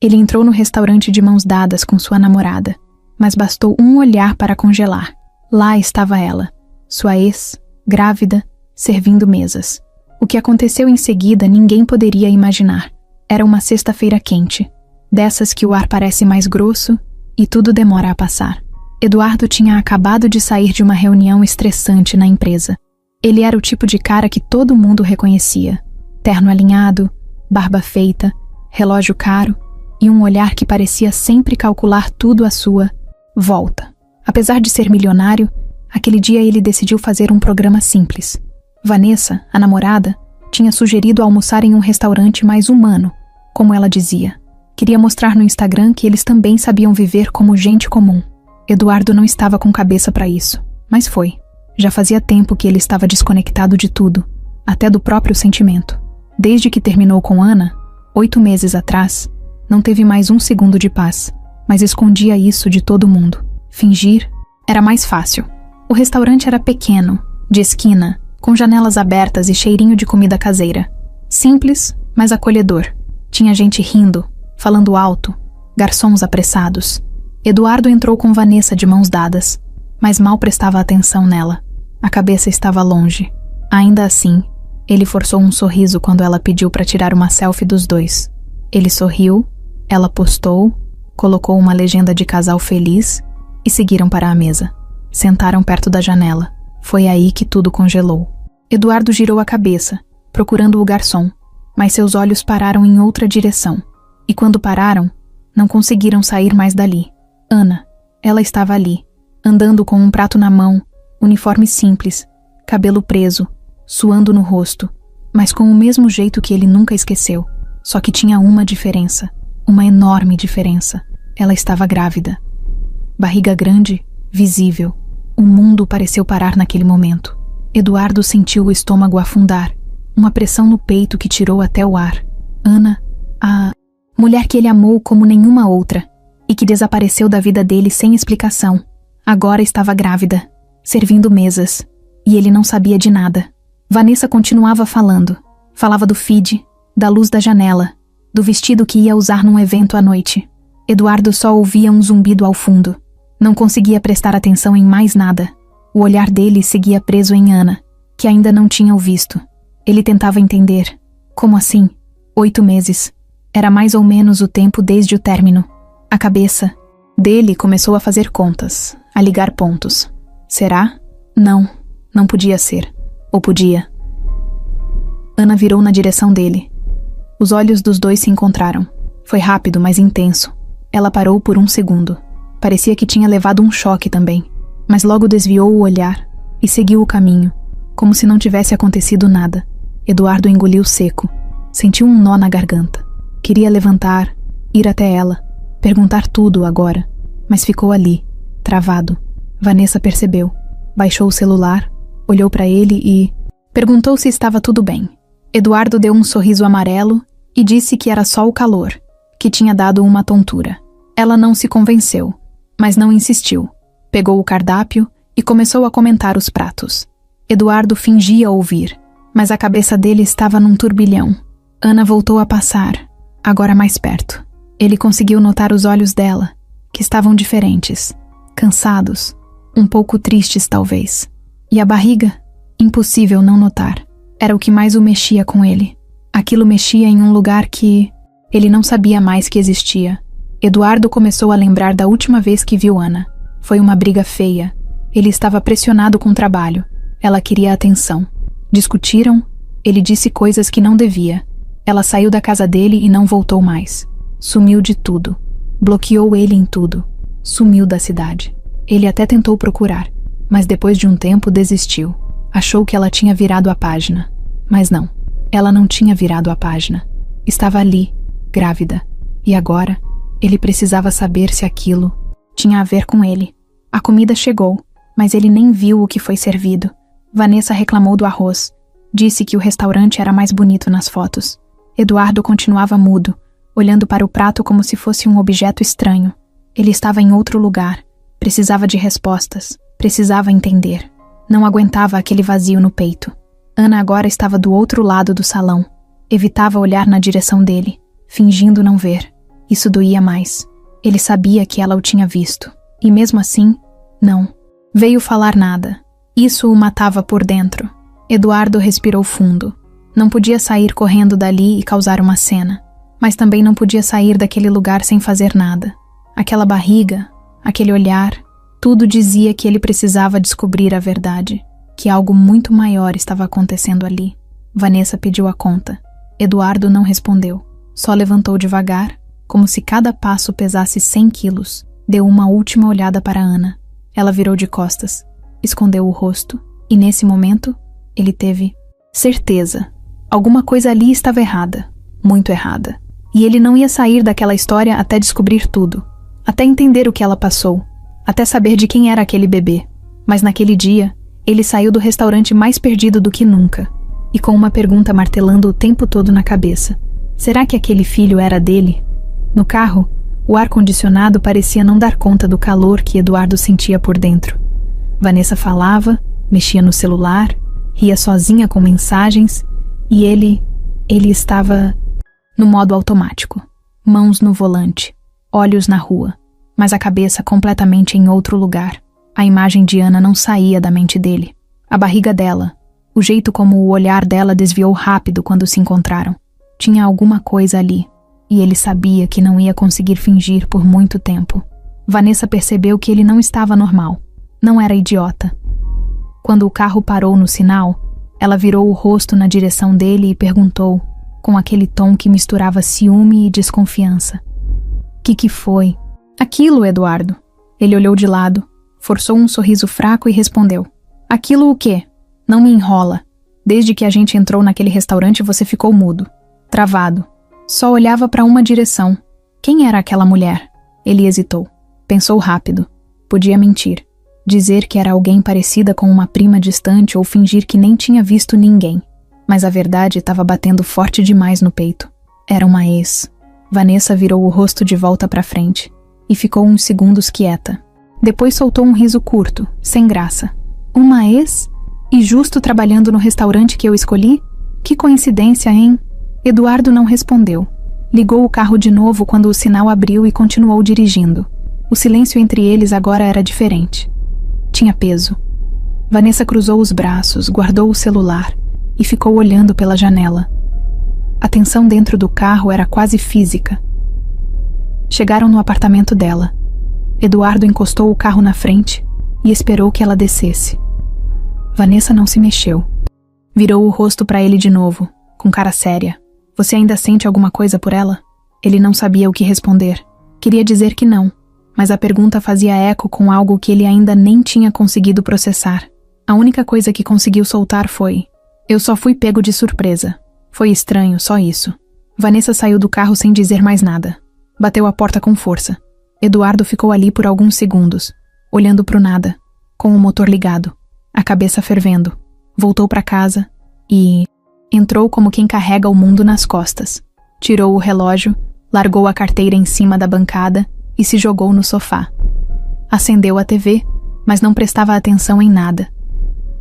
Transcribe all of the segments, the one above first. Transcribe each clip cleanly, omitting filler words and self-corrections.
Ele entrou no restaurante de mãos dadas com sua namorada, mas bastou um olhar para congelar. Lá estava ela, sua ex, grávida, servindo mesas. O que aconteceu em seguida ninguém poderia imaginar. Era uma sexta-feira quente, dessas que o ar parece mais grosso e tudo demora a passar. Eduardo tinha acabado de sair de uma reunião estressante na empresa. Ele era o tipo de cara que todo mundo reconhecia. Terno alinhado, barba feita, relógio caro e um olhar que parecia sempre calcular tudo à sua volta. Apesar de ser milionário, aquele dia ele decidiu fazer um programa simples. Vanessa, a namorada, tinha sugerido almoçar em um restaurante mais humano, como ela dizia. Queria mostrar no Instagram que eles também sabiam viver como gente comum. Eduardo não estava com cabeça para isso, mas foi. Já fazia tempo que ele estava desconectado de tudo, até do próprio sentimento. Desde que terminou com Ana, 8 meses atrás, não teve mais um segundo de paz, mas escondia isso de todo mundo. Fingir era mais fácil. O restaurante era pequeno, de esquina, com janelas abertas e cheirinho de comida caseira. Simples, mas acolhedor. Tinha gente rindo, falando alto, garçons apressados. Eduardo entrou com Vanessa de mãos dadas, mas mal prestava atenção nela. A cabeça estava longe. Ainda assim, ele forçou um sorriso quando ela pediu para tirar uma selfie dos dois. Ele sorriu, ela postou, colocou uma legenda de casal feliz e seguiram para a mesa. Sentaram perto da janela. Foi aí que tudo congelou. Eduardo girou a cabeça, procurando o garçom, mas seus olhos pararam em outra direção. E quando pararam, não conseguiram sair mais dali. Ana, ela estava ali, andando com um prato na mão, uniforme simples, cabelo preso, suando no rosto, mas com o mesmo jeito que ele nunca esqueceu. Só que tinha uma diferença, uma enorme diferença. Ela estava grávida. Barriga grande, visível. O mundo pareceu parar naquele momento. Eduardo sentiu o estômago afundar, uma pressão no peito que tirou até o ar. Ana, a mulher que ele amou como nenhuma outra, e que desapareceu da vida dele sem explicação, agora estava grávida, servindo mesas, e ele não sabia de nada. Vanessa continuava falando. Falava do feed, da luz da janela, do vestido que ia usar num evento à noite. Eduardo só ouvia um zumbido ao fundo. Não conseguia prestar atenção em mais nada. O olhar dele seguia preso em Ana, que ainda não tinha o visto. Ele tentava entender. Como assim? 8 meses. Era mais ou menos o tempo desde o término. A cabeça dele começou a fazer contas, a ligar pontos. Será? Não, não podia ser. Ou podia? Ana virou na direção dele. Os olhos dos dois se encontraram. Foi rápido, mas intenso. Ela parou por um segundo. Parecia que tinha levado um choque também, mas logo desviou o olhar e seguiu o caminho, como se não tivesse acontecido nada. Eduardo engoliu seco. Sentiu um nó na garganta. Queria levantar, ir até ela, perguntar tudo agora, mas ficou ali, travado. Vanessa percebeu. Baixou o celular, olhou para ele e perguntou se estava tudo bem. Eduardo deu um sorriso amarelo e disse que era só o calor, que tinha dado uma tontura. Ela não se convenceu, mas não insistiu. Pegou o cardápio e começou a comentar os pratos. Eduardo fingia ouvir, mas a cabeça dele estava num turbilhão. Ana voltou a passar, agora mais perto. Ele conseguiu notar os olhos dela, que estavam diferentes, cansados, um pouco tristes talvez. E a barriga? Impossível não notar. Era o que mais o mexia com ele. Aquilo mexia em um lugar que ele não sabia mais que existia. Eduardo começou a lembrar da última vez que viu Ana. Foi uma briga feia. Ele estava pressionado com o trabalho. Ela queria atenção. Discutiram. Ele disse coisas que não devia. Ela saiu da casa dele e não voltou mais. Sumiu de tudo. Bloqueou ele em tudo. Sumiu da cidade. Ele até tentou procurar, mas depois de um tempo desistiu. Achou que ela tinha virado a página. Mas não. Ela não tinha virado a página. Estava ali, grávida. E agora, ele precisava saber se aquilo tinha a ver com ele. A comida chegou, mas ele nem viu o que foi servido. Vanessa reclamou do arroz. Disse que o restaurante era mais bonito nas fotos. Eduardo continuava mudo, olhando para o prato como se fosse um objeto estranho. Ele estava em outro lugar. Precisava de respostas. Precisava entender. Não aguentava aquele vazio no peito. Ana agora estava do outro lado do salão. Evitava olhar na direção dele, fingindo não ver. Isso doía mais. Ele sabia que ela o tinha visto. E mesmo assim, não. Veio falar nada. Isso o matava por dentro. Eduardo respirou fundo. Não podia sair correndo dali e causar uma cena. Mas também não podia sair daquele lugar sem fazer nada. Aquela barriga, aquele olhar, tudo dizia que ele precisava descobrir a verdade. Que algo muito maior estava acontecendo ali. Vanessa pediu a conta. Eduardo não respondeu. Só levantou devagar, como se cada passo pesasse 100 quilos. Deu uma última olhada para Ana. Ela virou de costas, escondeu o rosto, e nesse momento, ele teve certeza. Alguma coisa ali estava errada, muito errada. E ele não ia sair daquela história até descobrir tudo, até entender o que ela passou, até saber de quem era aquele bebê. Mas naquele dia, ele saiu do restaurante mais perdido do que nunca, e com uma pergunta martelando o tempo todo na cabeça. Será que aquele filho era dele? No carro, o ar-condicionado parecia não dar conta do calor que Eduardo sentia por dentro. Vanessa falava, mexia no celular, ria sozinha com mensagens, e ele estava no modo automático, mãos no volante, olhos na rua, mas a cabeça completamente em outro lugar. A imagem de Ana não saía da mente dele. A barriga dela, o jeito como o olhar dela desviou rápido quando se encontraram. Tinha alguma coisa ali, e ele sabia que não ia conseguir fingir por muito tempo. Vanessa percebeu que ele não estava normal, não era idiota. Quando o carro parou no sinal, ela virou o rosto na direção dele e perguntou, com aquele tom que misturava ciúme e desconfiança. Que foi? Aquilo, Eduardo. Ele olhou de lado, forçou um sorriso fraco e respondeu. Aquilo o quê? Não me enrola. Desde que a gente entrou naquele restaurante você ficou mudo, travado. Só olhava para uma direção. Quem era aquela mulher? Ele hesitou. Pensou rápido. Podia mentir. Dizer que era alguém parecida com uma prima distante ou fingir que nem tinha visto ninguém. Mas a verdade estava batendo forte demais no peito. Era uma ex. Vanessa virou o rosto de volta para frente e ficou uns segundos quieta. Depois soltou um riso curto, sem graça. Uma ex? E justo trabalhando no restaurante que eu escolhi? Que coincidência, hein? Eduardo não respondeu. Ligou o carro de novo quando o sinal abriu e continuou dirigindo. O silêncio entre eles agora era diferente. Tinha peso. Vanessa cruzou os braços, guardou o celular e ficou olhando pela janela. A tensão dentro do carro era quase física. Chegaram no apartamento dela. Eduardo encostou o carro na frente e esperou que ela descesse. Vanessa não se mexeu. Virou o rosto para ele de novo, com cara séria. Você ainda sente alguma coisa por ela? Ele não sabia o que responder. Queria dizer que não, mas a pergunta fazia eco com algo que ele ainda nem tinha conseguido processar. A única coisa que conseguiu soltar foi: eu só fui pego de surpresa. Foi estranho, só isso. Vanessa saiu do carro sem dizer mais nada. Bateu a porta com força. Eduardo ficou ali por alguns segundos, olhando pro nada, com o motor ligado, a cabeça fervendo. Voltou para casa e entrou como quem carrega o mundo nas costas. Tirou o relógio, largou a carteira em cima da bancada e se jogou no sofá. Acendeu a TV, mas não prestava atenção em nada.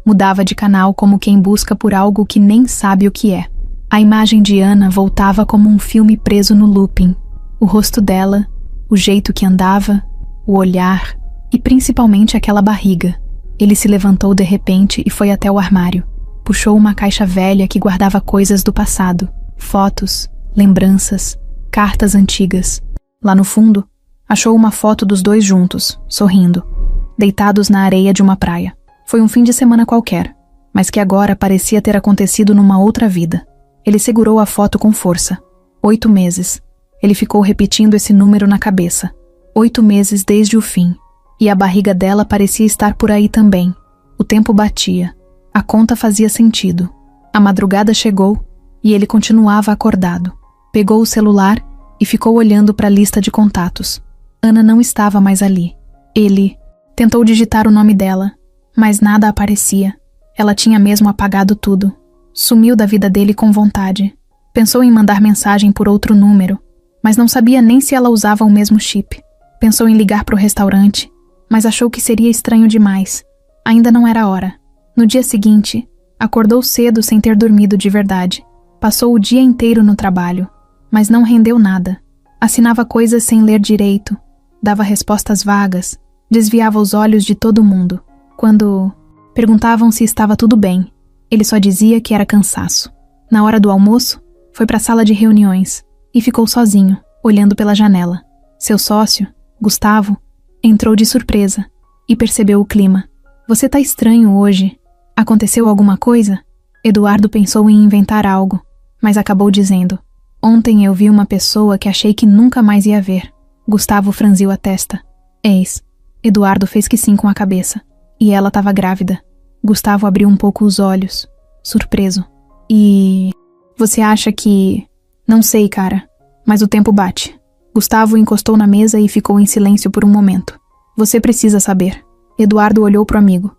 Mudava de canal como quem busca por algo que nem sabe o que é. A imagem de Ana voltava como um filme preso no looping. O rosto dela, o jeito que andava, o olhar e principalmente aquela barriga. Ele se levantou de repente e foi até o armário. Puxou uma caixa velha que guardava coisas do passado, fotos, lembranças, cartas antigas. Lá no fundo, achou uma foto dos dois juntos, sorrindo, deitados na areia de uma praia. Foi um fim de semana qualquer, mas que agora parecia ter acontecido numa outra vida. Ele segurou a foto com força. 8 meses. Ele ficou repetindo esse número na cabeça. 8 meses desde o fim. E a barriga dela parecia estar por aí também. O tempo batia. A conta fazia sentido. A madrugada chegou e ele continuava acordado. Pegou o celular e ficou olhando para a lista de contatos. Ana não estava mais ali. Ele tentou digitar o nome dela, mas nada aparecia. Ela tinha mesmo apagado tudo. Sumiu da vida dele com vontade. Pensou em mandar mensagem por outro número, mas não sabia nem se ela usava o mesmo chip. Pensou em ligar para o restaurante, mas achou que seria estranho demais. Ainda não era hora. No dia seguinte, acordou cedo sem ter dormido de verdade. Passou o dia inteiro no trabalho, mas não rendeu nada. Assinava coisas sem ler direito, dava respostas vagas, desviava os olhos de todo mundo. Quando perguntavam se estava tudo bem, ele só dizia que era cansaço. Na hora do almoço, foi para a sala de reuniões e ficou sozinho, olhando pela janela. Seu sócio, Gustavo, entrou de surpresa e percebeu o clima. Você tá estranho hoje. Aconteceu alguma coisa? Eduardo pensou em inventar algo, mas acabou dizendo: ontem eu vi uma pessoa que achei que nunca mais ia ver. Gustavo franziu a testa. Eis. Eduardo fez que sim com a cabeça. E ela estava grávida. Gustavo abriu um pouco os olhos, surpreso. E... você acha que... Não sei, cara, mas o tempo bate. Gustavo encostou na mesa e ficou em silêncio por um momento. Você precisa saber. Eduardo olhou pro amigo.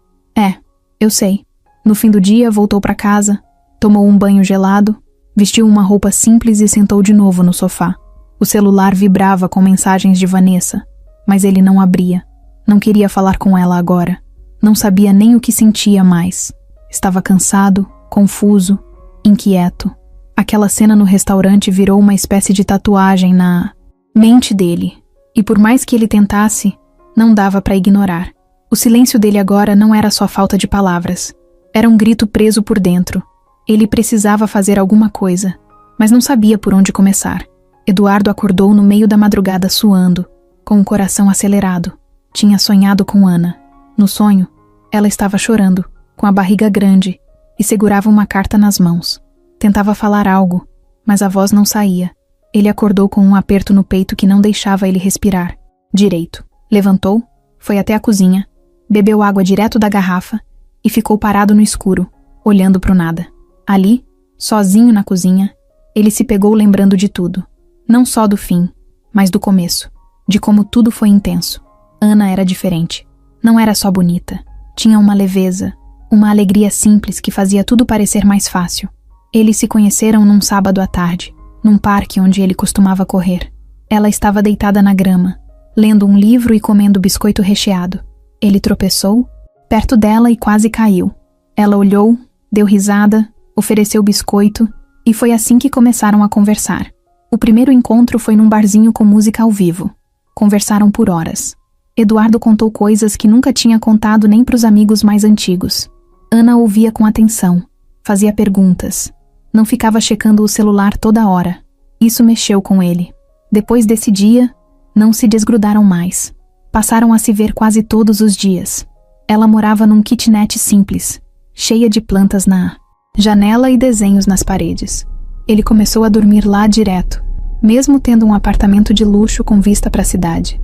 Eu sei. No fim do dia, voltou para casa, tomou um banho gelado, vestiu uma roupa simples e sentou de novo no sofá. O celular vibrava com mensagens de Vanessa, mas ele não abria. Não queria falar com ela agora. Não sabia nem o que sentia mais. Estava cansado, confuso, inquieto. Aquela cena no restaurante virou uma espécie de tatuagem na mente dele, e por mais que ele tentasse, não dava para ignorar. O silêncio dele agora não era só falta de palavras. Era um grito preso por dentro. Ele precisava fazer alguma coisa, mas não sabia por onde começar. Eduardo acordou no meio da madrugada suando, com o coração acelerado. Tinha sonhado com Ana. No sonho, ela estava chorando, com a barriga grande, e segurava uma carta nas mãos. Tentava falar algo, mas a voz não saía. Ele acordou com um aperto no peito que não deixava ele respirar direito. Levantou, foi até a cozinha, bebeu água direto da garrafa e ficou parado no escuro, olhando pro nada. Ali, sozinho na cozinha, ele se pegou lembrando de tudo. Não só do fim, mas do começo, de como tudo foi intenso. Ana era diferente. Não era só bonita. Tinha uma leveza, uma alegria simples que fazia tudo parecer mais fácil. Eles se conheceram num sábado à tarde, num parque onde ele costumava correr. Ela estava deitada na grama, lendo um livro e comendo biscoito recheado. Ele tropeçou perto dela e quase caiu. Ela olhou, deu risada, ofereceu biscoito e foi assim que começaram a conversar. O primeiro encontro foi num barzinho com música ao vivo. Conversaram por horas. Eduardo contou coisas que nunca tinha contado nem para os amigos mais antigos. Ana ouvia com atenção, fazia perguntas. Não ficava checando o celular toda hora. Isso mexeu com ele. Depois desse dia, não se desgrudaram mais. Passaram a se ver quase todos os dias. Ela morava num kitnet simples, cheia de plantas na janela e desenhos nas paredes. Ele começou a dormir lá direto, mesmo tendo um apartamento de luxo com vista para a cidade.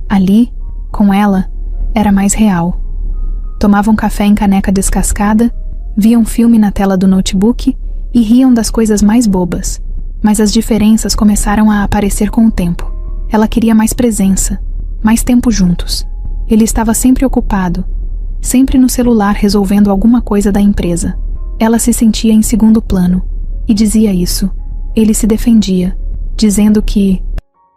Ali, com ela, era mais real. Tomavam café em caneca descascada, viam filme na tela do notebook e riam das coisas mais bobas. Mas as diferenças começaram a aparecer com o tempo. Ela queria mais presença, mais tempo juntos. Ele estava sempre ocupado, sempre no celular resolvendo alguma coisa da empresa. Ela se sentia em segundo plano, e dizia isso. Ele se defendia, dizendo que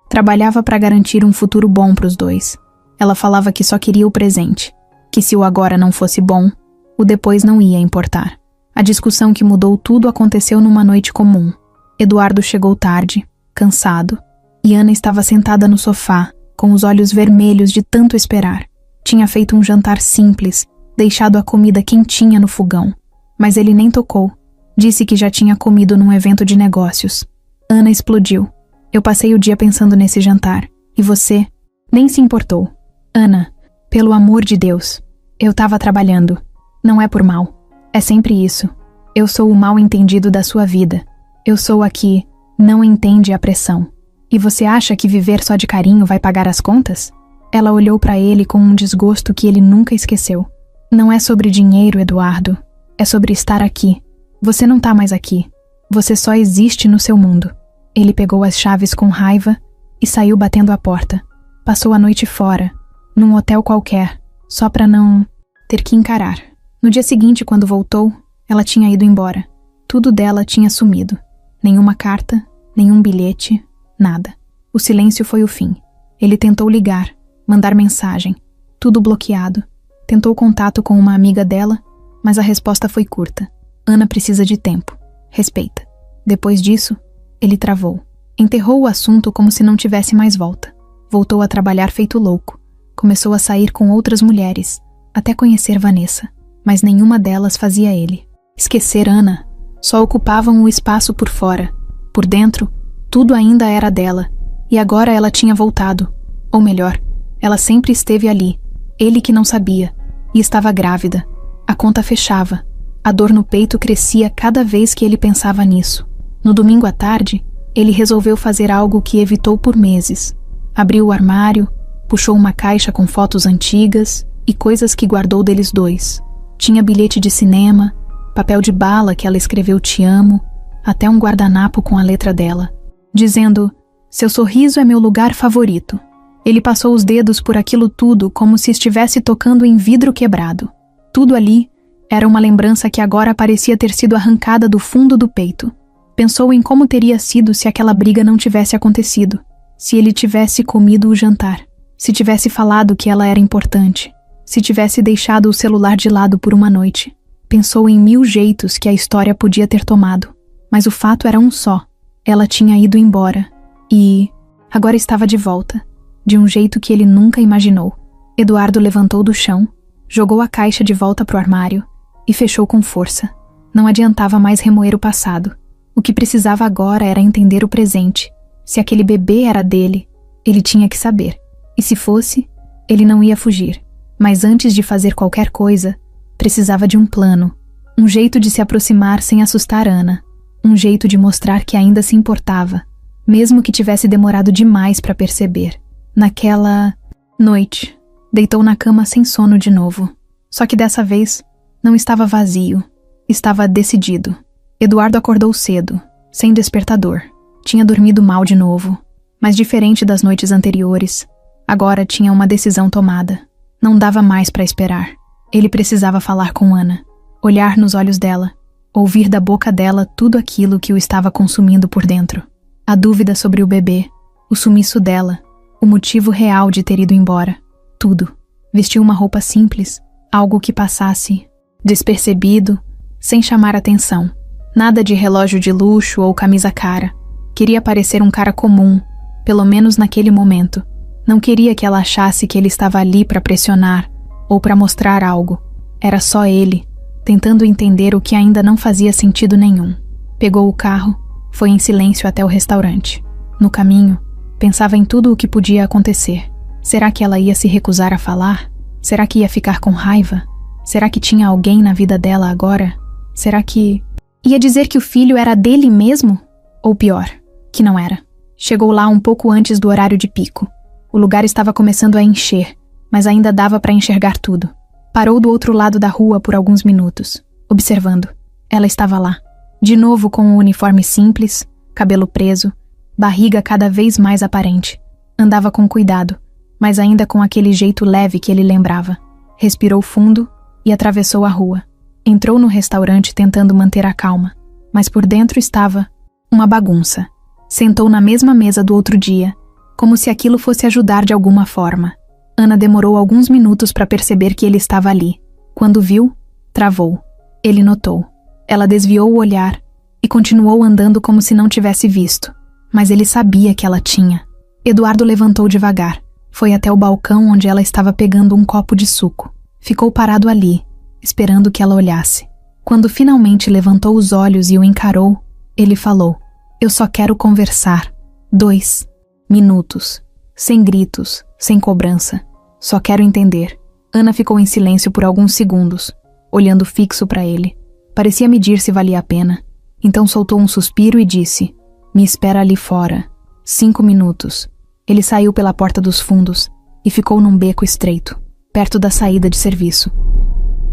trabalhava para garantir um futuro bom para os dois. Ela falava que só queria o presente, que se o agora não fosse bom, o depois não ia importar. A discussão que mudou tudo aconteceu numa noite comum. Eduardo chegou tarde, cansado, e Ana estava sentada no sofá, com os olhos vermelhos de tanto esperar. Tinha feito um jantar simples, deixado a comida quentinha no fogão. Mas ele nem tocou. Disse que já tinha comido num evento de negócios. Ana explodiu. Eu passei o dia pensando nesse jantar. E você nem se importou. Ana, pelo amor de Deus. Eu tava trabalhando. Não é por mal. É sempre isso. Eu sou o mal entendido da sua vida. Eu sou a que não entende a pressão. E você acha que viver só de carinho vai pagar as contas? Ela olhou para ele com um desgosto que ele nunca esqueceu. Não é sobre dinheiro, Eduardo. É sobre estar aqui. Você não tá mais aqui. Você só existe no seu mundo. Ele pegou as chaves com raiva e saiu batendo a porta. Passou a noite fora, num hotel qualquer, só pra não ter que encarar. No dia seguinte, quando voltou, ela tinha ido embora. Tudo dela tinha sumido. Nenhuma carta, nenhum bilhete, nada. O silêncio foi o fim. Ele tentou ligar, mandar mensagem, tudo bloqueado. Tentou contato com uma amiga dela, mas a resposta foi curta. Ana precisa de tempo. Respeita. Depois disso, ele travou. Enterrou o assunto como se não tivesse mais volta. Voltou a trabalhar feito louco. Começou a sair com outras mulheres, até conhecer Vanessa. Mas nenhuma delas fazia ele esquecer Ana. Só ocupavam o espaço por fora. Por dentro, tudo ainda era dela. E agora ela tinha voltado. Ou melhor, ela sempre esteve ali. Ele que não sabia. E estava grávida. A conta fechava. A dor no peito crescia cada vez que ele pensava nisso. No domingo à tarde, ele resolveu fazer algo que evitou por meses. Abriu o armário, puxou uma caixa com fotos antigas e coisas que guardou deles dois. Tinha bilhete de cinema, papel de bala que ela escreveu "Te amo", até um guardanapo com a letra dela, dizendo: "Seu sorriso é meu lugar favorito." Ele passou os dedos por aquilo tudo como se estivesse tocando em vidro quebrado. Tudo ali era uma lembrança que agora parecia ter sido arrancada do fundo do peito. Pensou em como teria sido se aquela briga não tivesse acontecido, se ele tivesse comido o jantar, se tivesse falado que ela era importante, se tivesse deixado o celular de lado por uma noite. Pensou em 1000 jeitos que a história podia ter tomado, mas o fato era um só. Ela tinha ido embora e agora estava de volta, de um jeito que ele nunca imaginou. Eduardo levantou do chão, jogou a caixa de volta pro armário e fechou com força. Não adiantava mais remoer o passado. O que precisava agora era entender o presente. Se aquele bebê era dele, ele tinha que saber. E se fosse, ele não ia fugir. Mas antes de fazer qualquer coisa, precisava de um plano. Um jeito de se aproximar sem assustar Ana. Um jeito de mostrar que ainda se importava, mesmo que tivesse demorado demais para perceber. Naquela noite, deitou na cama sem sono de novo. Só que dessa vez, não estava vazio. Estava decidido. Eduardo acordou cedo, sem despertador. Tinha dormido mal de novo, mas diferente das noites anteriores, agora tinha uma decisão tomada. Não dava mais para esperar. Ele precisava falar com Ana, olhar nos olhos dela, ouvir da boca dela tudo aquilo que o estava consumindo por dentro. A dúvida sobre o bebê, o sumiço dela, o motivo real de ter ido embora. Tudo. Vestiu uma roupa simples, algo que passasse despercebido, sem chamar atenção. Nada de relógio de luxo ou camisa cara. Queria parecer um cara comum, pelo menos naquele momento. Não queria que ela achasse que ele estava ali para pressionar ou para mostrar algo. Era só ele, tentando entender o que ainda não fazia sentido nenhum. Pegou o carro, foi em silêncio até o restaurante. No caminho, pensava em tudo o que podia acontecer. Será que ela ia se recusar a falar? Será que ia ficar com raiva? Será que tinha alguém na vida dela agora? Será que ia dizer que o filho era dele mesmo? Ou pior, que não era. Chegou lá um pouco antes do horário de pico. O lugar estava começando a encher, mas ainda dava para enxergar tudo. Parou do outro lado da rua por alguns minutos, observando. Ela estava lá, de novo com um uniforme simples, cabelo preso, barriga cada vez mais aparente. Andava com cuidado, mas ainda com aquele jeito leve que ele lembrava. Respirou fundo e atravessou a rua. Entrou no restaurante tentando manter a calma, mas por dentro estava uma bagunça. Sentou na mesma mesa do outro dia, como se aquilo fosse ajudar de alguma forma. Ana demorou alguns minutos para perceber que ele estava ali. Quando viu, travou. Ele notou. Ela desviou o olhar e continuou andando como se não tivesse visto. Mas ele sabia que ela tinha. Eduardo levantou devagar. Foi até o balcão onde ela estava pegando um copo de suco. Ficou parado ali, esperando que ela olhasse. Quando finalmente levantou os olhos e o encarou, ele falou: "Eu só quero conversar. 2 minutos. Sem gritos, sem cobrança. Só quero entender." Ana ficou em silêncio por alguns segundos, olhando fixo para ele. Parecia medir se valia a pena. Então soltou um suspiro e disse: "Me espera ali fora. 5 minutos." Ele saiu pela porta dos fundos e ficou num beco estreito, perto da saída de serviço.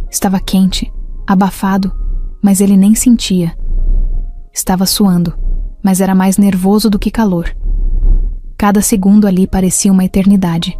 Estava quente, abafado, mas ele nem sentia. Estava suando, mas era mais nervoso do que calor. Cada segundo ali parecia uma eternidade.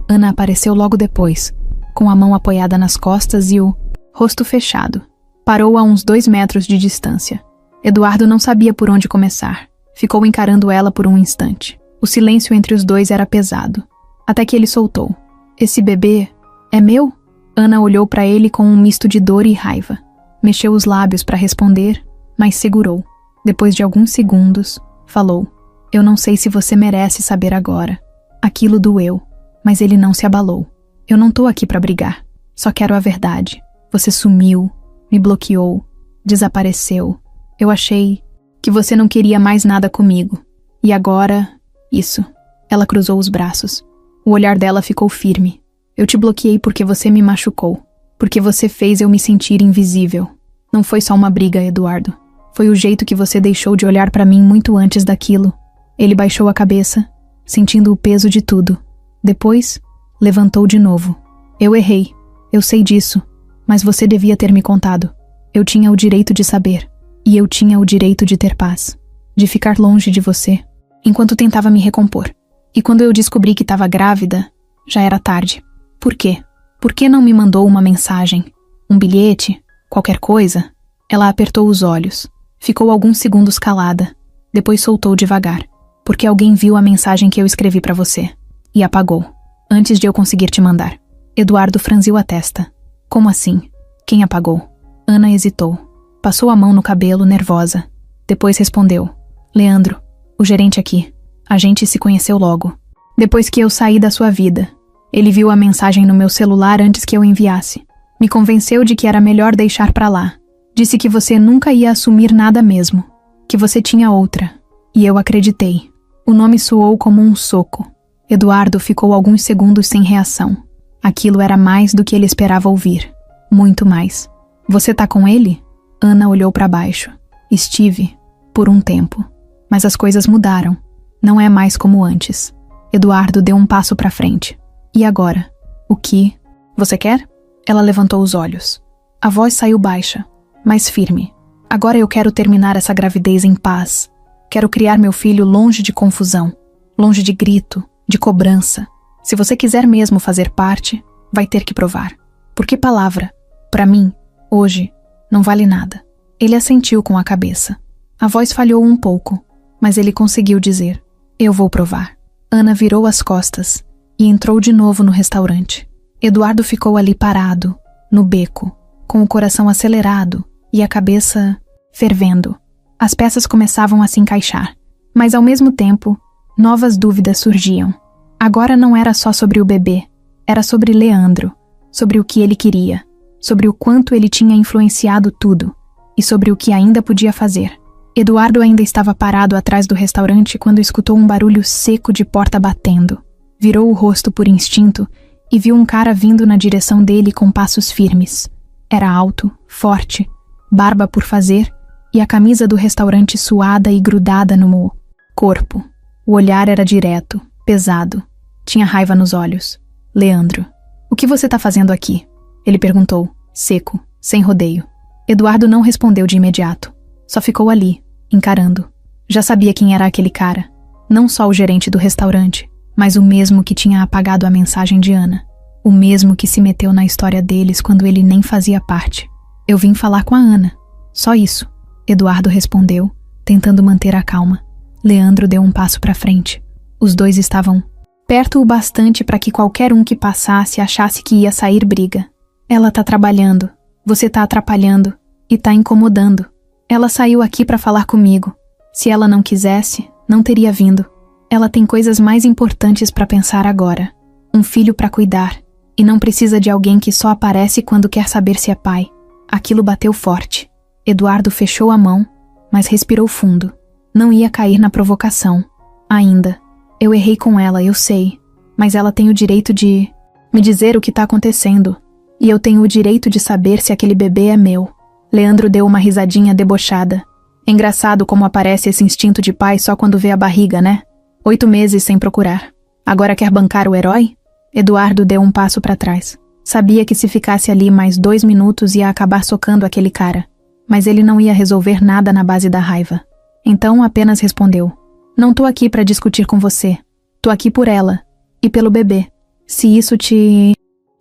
Ana apareceu logo depois, com a mão apoiada nas costas e o rosto fechado. Parou a uns 2 metros de distância. Eduardo não sabia por onde começar. Ficou encarando ela por um instante. O silêncio entre os dois era pesado, até que ele soltou: "Esse bebê é meu?" Ana olhou para ele com um misto de dor e raiva. Mexeu os lábios para responder, mas segurou. Depois de alguns segundos, Falou: "Eu não sei se você merece saber agora. Aquilo doeu, mas ele não se abalou. Eu não tô aqui pra brigar. Só quero a verdade. Você sumiu, me bloqueou, desapareceu. Eu achei que você não queria mais nada comigo. E agora, isso." Ela cruzou os braços. O olhar dela ficou firme. "Eu te bloqueei porque você me machucou. Porque você fez eu me sentir invisível. Não foi só uma briga, Eduardo. Foi o jeito que você deixou de olhar pra mim muito antes daquilo." Ele baixou a cabeça, sentindo o peso de tudo. Depois, levantou de novo. "Eu errei. Eu sei disso. Mas você devia ter me contado. Eu tinha o direito de saber. E eu tinha o direito de ter paz. De ficar longe de você, enquanto tentava me recompor. E quando eu descobri que estava grávida, já era tarde. Por quê? Por que não me mandou uma mensagem? Um bilhete? Qualquer coisa?" Ela apertou os olhos. Ficou alguns segundos calada. Depois soltou devagar. "Porque alguém viu a mensagem que eu escrevi pra você. E apagou. Antes de eu conseguir te mandar." Eduardo franziu a testa. "Como assim? Quem apagou?" Ana hesitou. Passou a mão no cabelo, nervosa. Depois respondeu: "Leandro, o gerente aqui. A gente se conheceu logo. Depois que eu saí da sua vida. Ele viu a mensagem no meu celular antes que eu enviasse. Me convenceu de que era melhor deixar pra lá. Disse que você nunca ia assumir nada mesmo. Que você tinha outra. E eu acreditei." O nome soou como um soco. Eduardo ficou alguns segundos sem reação. Aquilo era mais do que ele esperava ouvir. Muito mais. "Você tá com ele?" Ana olhou pra baixo. "Estive, por um tempo. Mas as coisas mudaram. Não é mais como antes." Eduardo deu um passo pra frente. "E agora? O que você quer?" Ela levantou os olhos. A voz saiu baixa, mas firme. "Agora eu quero terminar essa gravidez em paz. Quero criar meu filho longe de confusão, longe de grito, de cobrança. Se você quiser mesmo fazer parte, vai ter que provar. Porque palavra, pra mim, hoje, não vale nada." Ele assentiu com a cabeça. A voz falhou um pouco, mas ele conseguiu dizer: "Eu vou provar." Ana virou as costas e entrou de novo no restaurante. Eduardo ficou ali parado, no beco, com o coração acelerado e a cabeça fervendo. As peças começavam a se encaixar, mas ao mesmo tempo, novas dúvidas surgiam. Agora não era só sobre o bebê, era sobre Leandro, sobre o que ele queria, sobre o quanto ele tinha influenciado tudo e sobre o que ainda podia fazer. Eduardo ainda estava parado atrás do restaurante quando escutou um barulho seco de porta batendo. Virou o rosto por instinto e viu um cara vindo na direção dele com passos firmes. Era alto, forte, barba por fazer e a camisa do restaurante suada e grudada no corpo. O olhar era direto, pesado. Tinha raiva nos olhos. "Leandro, o que você tá fazendo aqui?" Ele perguntou, seco, sem rodeio. Eduardo não respondeu de imediato. Só ficou ali, encarando. Já sabia quem era aquele cara. Não só o gerente do restaurante, mas o mesmo que tinha apagado a mensagem de Ana. O mesmo que se meteu na história deles quando ele nem fazia parte. "Eu vim falar com a Ana. Só isso." Eduardo respondeu, tentando manter a calma. Leandro deu um passo pra frente. Os dois estavam perto o bastante para que qualquer um que passasse achasse que ia sair briga. "Ela tá trabalhando. Você tá atrapalhando. E tá incomodando. Ela saiu aqui pra falar comigo. Se ela não quisesse, não teria vindo. Ela tem coisas mais importantes pra pensar agora. Um filho pra cuidar. E não precisa de alguém que só aparece quando quer saber se é pai." Aquilo bateu forte. Eduardo fechou a mão, mas respirou fundo. Não ia cair na provocação. Ainda. "Eu errei com ela, eu sei. Mas ela tem o direito de me dizer o que tá acontecendo. E eu tenho o direito de saber se aquele bebê é meu." Leandro deu uma risadinha debochada. "Engraçado como aparece esse instinto de pai só quando vê a barriga, né? 8 meses sem procurar. Agora quer bancar o herói?" Eduardo deu um passo pra trás. Sabia que se ficasse ali mais 2 minutos ia acabar socando aquele cara. Mas ele não ia resolver nada na base da raiva. Então apenas respondeu: "Não tô aqui pra discutir com você. Tô aqui por ela. E pelo bebê. Se isso te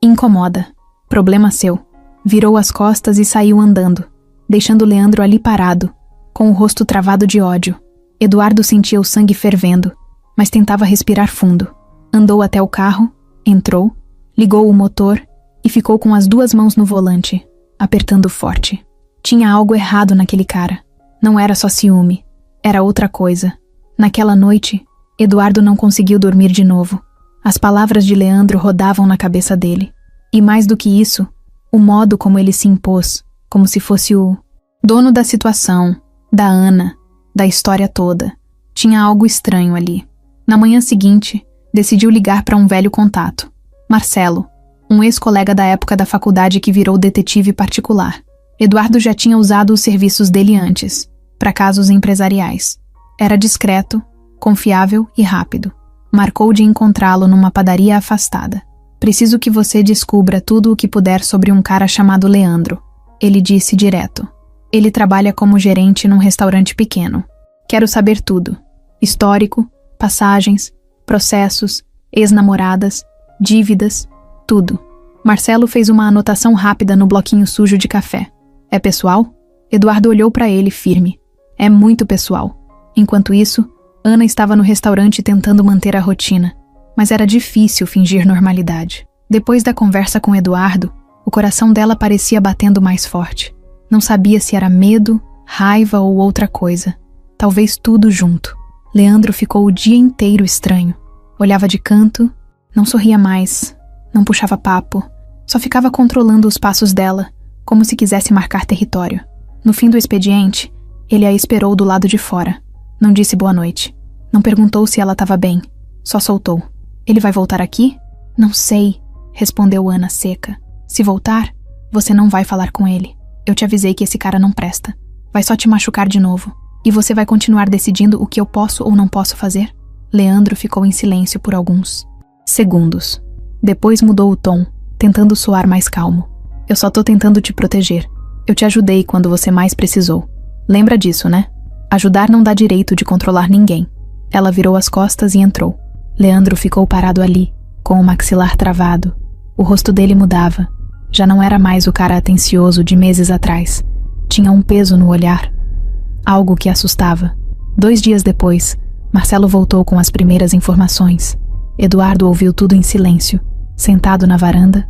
incomoda, problema seu." Virou as costas e saiu andando, deixando Leandro ali parado, com o rosto travado de ódio. Eduardo sentia o sangue fervendo, mas tentava respirar fundo. Andou até o carro, entrou, ligou o motor e ficou com as 2 mãos no volante, apertando forte. Tinha algo errado naquele cara. Não era só ciúme, era outra coisa. Naquela noite, Eduardo não conseguiu dormir de novo. As palavras de Leandro rodavam na cabeça dele. E mais do que isso, o modo como ele se impôs, como se fosse o dono da situação, da Ana, da história toda. Tinha algo estranho ali. Na manhã seguinte, decidiu ligar para um velho contato. Marcelo, um ex-colega da época da faculdade que virou detetive particular. Eduardo já tinha usado os serviços dele antes, para casos empresariais. Era discreto, confiável e rápido. Marcou de encontrá-lo numa padaria afastada. Preciso que você descubra tudo o que puder sobre um cara chamado Leandro, ele disse direto. Ele trabalha como gerente num restaurante pequeno. Quero saber tudo. Histórico, passagens, processos, ex-namoradas, dívidas, tudo. Marcelo fez uma anotação rápida no bloquinho sujo de café. É pessoal? Eduardo olhou para ele firme. É muito pessoal. Enquanto isso, Ana estava no restaurante tentando manter a rotina, mas era difícil fingir normalidade. Depois da conversa com Eduardo, o coração dela parecia batendo mais forte. Não sabia se era medo, raiva ou outra coisa. Talvez tudo junto. Leandro ficou o dia inteiro estranho. Olhava de canto, não sorria mais, não puxava papo, só ficava controlando os passos dela, como se quisesse marcar território. No fim do expediente, ele a esperou do lado de fora. Não disse boa noite. Não perguntou se ela estava bem. Só soltou. Ele vai voltar aqui? Não sei, respondeu Ana seca. Se voltar, você não vai falar com ele. Eu te avisei que esse cara não presta. Vai só te machucar de novo. E você vai continuar decidindo o que eu posso ou não posso fazer? Leandro ficou em silêncio por alguns segundos. Depois mudou o tom, tentando soar mais calmo. Eu só tô tentando te proteger. Eu te ajudei quando você mais precisou. Lembra disso, né? Ajudar não dá direito de controlar ninguém. Ela virou as costas e entrou. Leandro ficou parado ali, com o maxilar travado. O rosto dele mudava. Já não era mais o cara atencioso de meses atrás. Tinha um peso no olhar. Algo que assustava. 2 dias depois, Marcelo voltou com as primeiras informações. Eduardo ouviu tudo em silêncio, sentado na varanda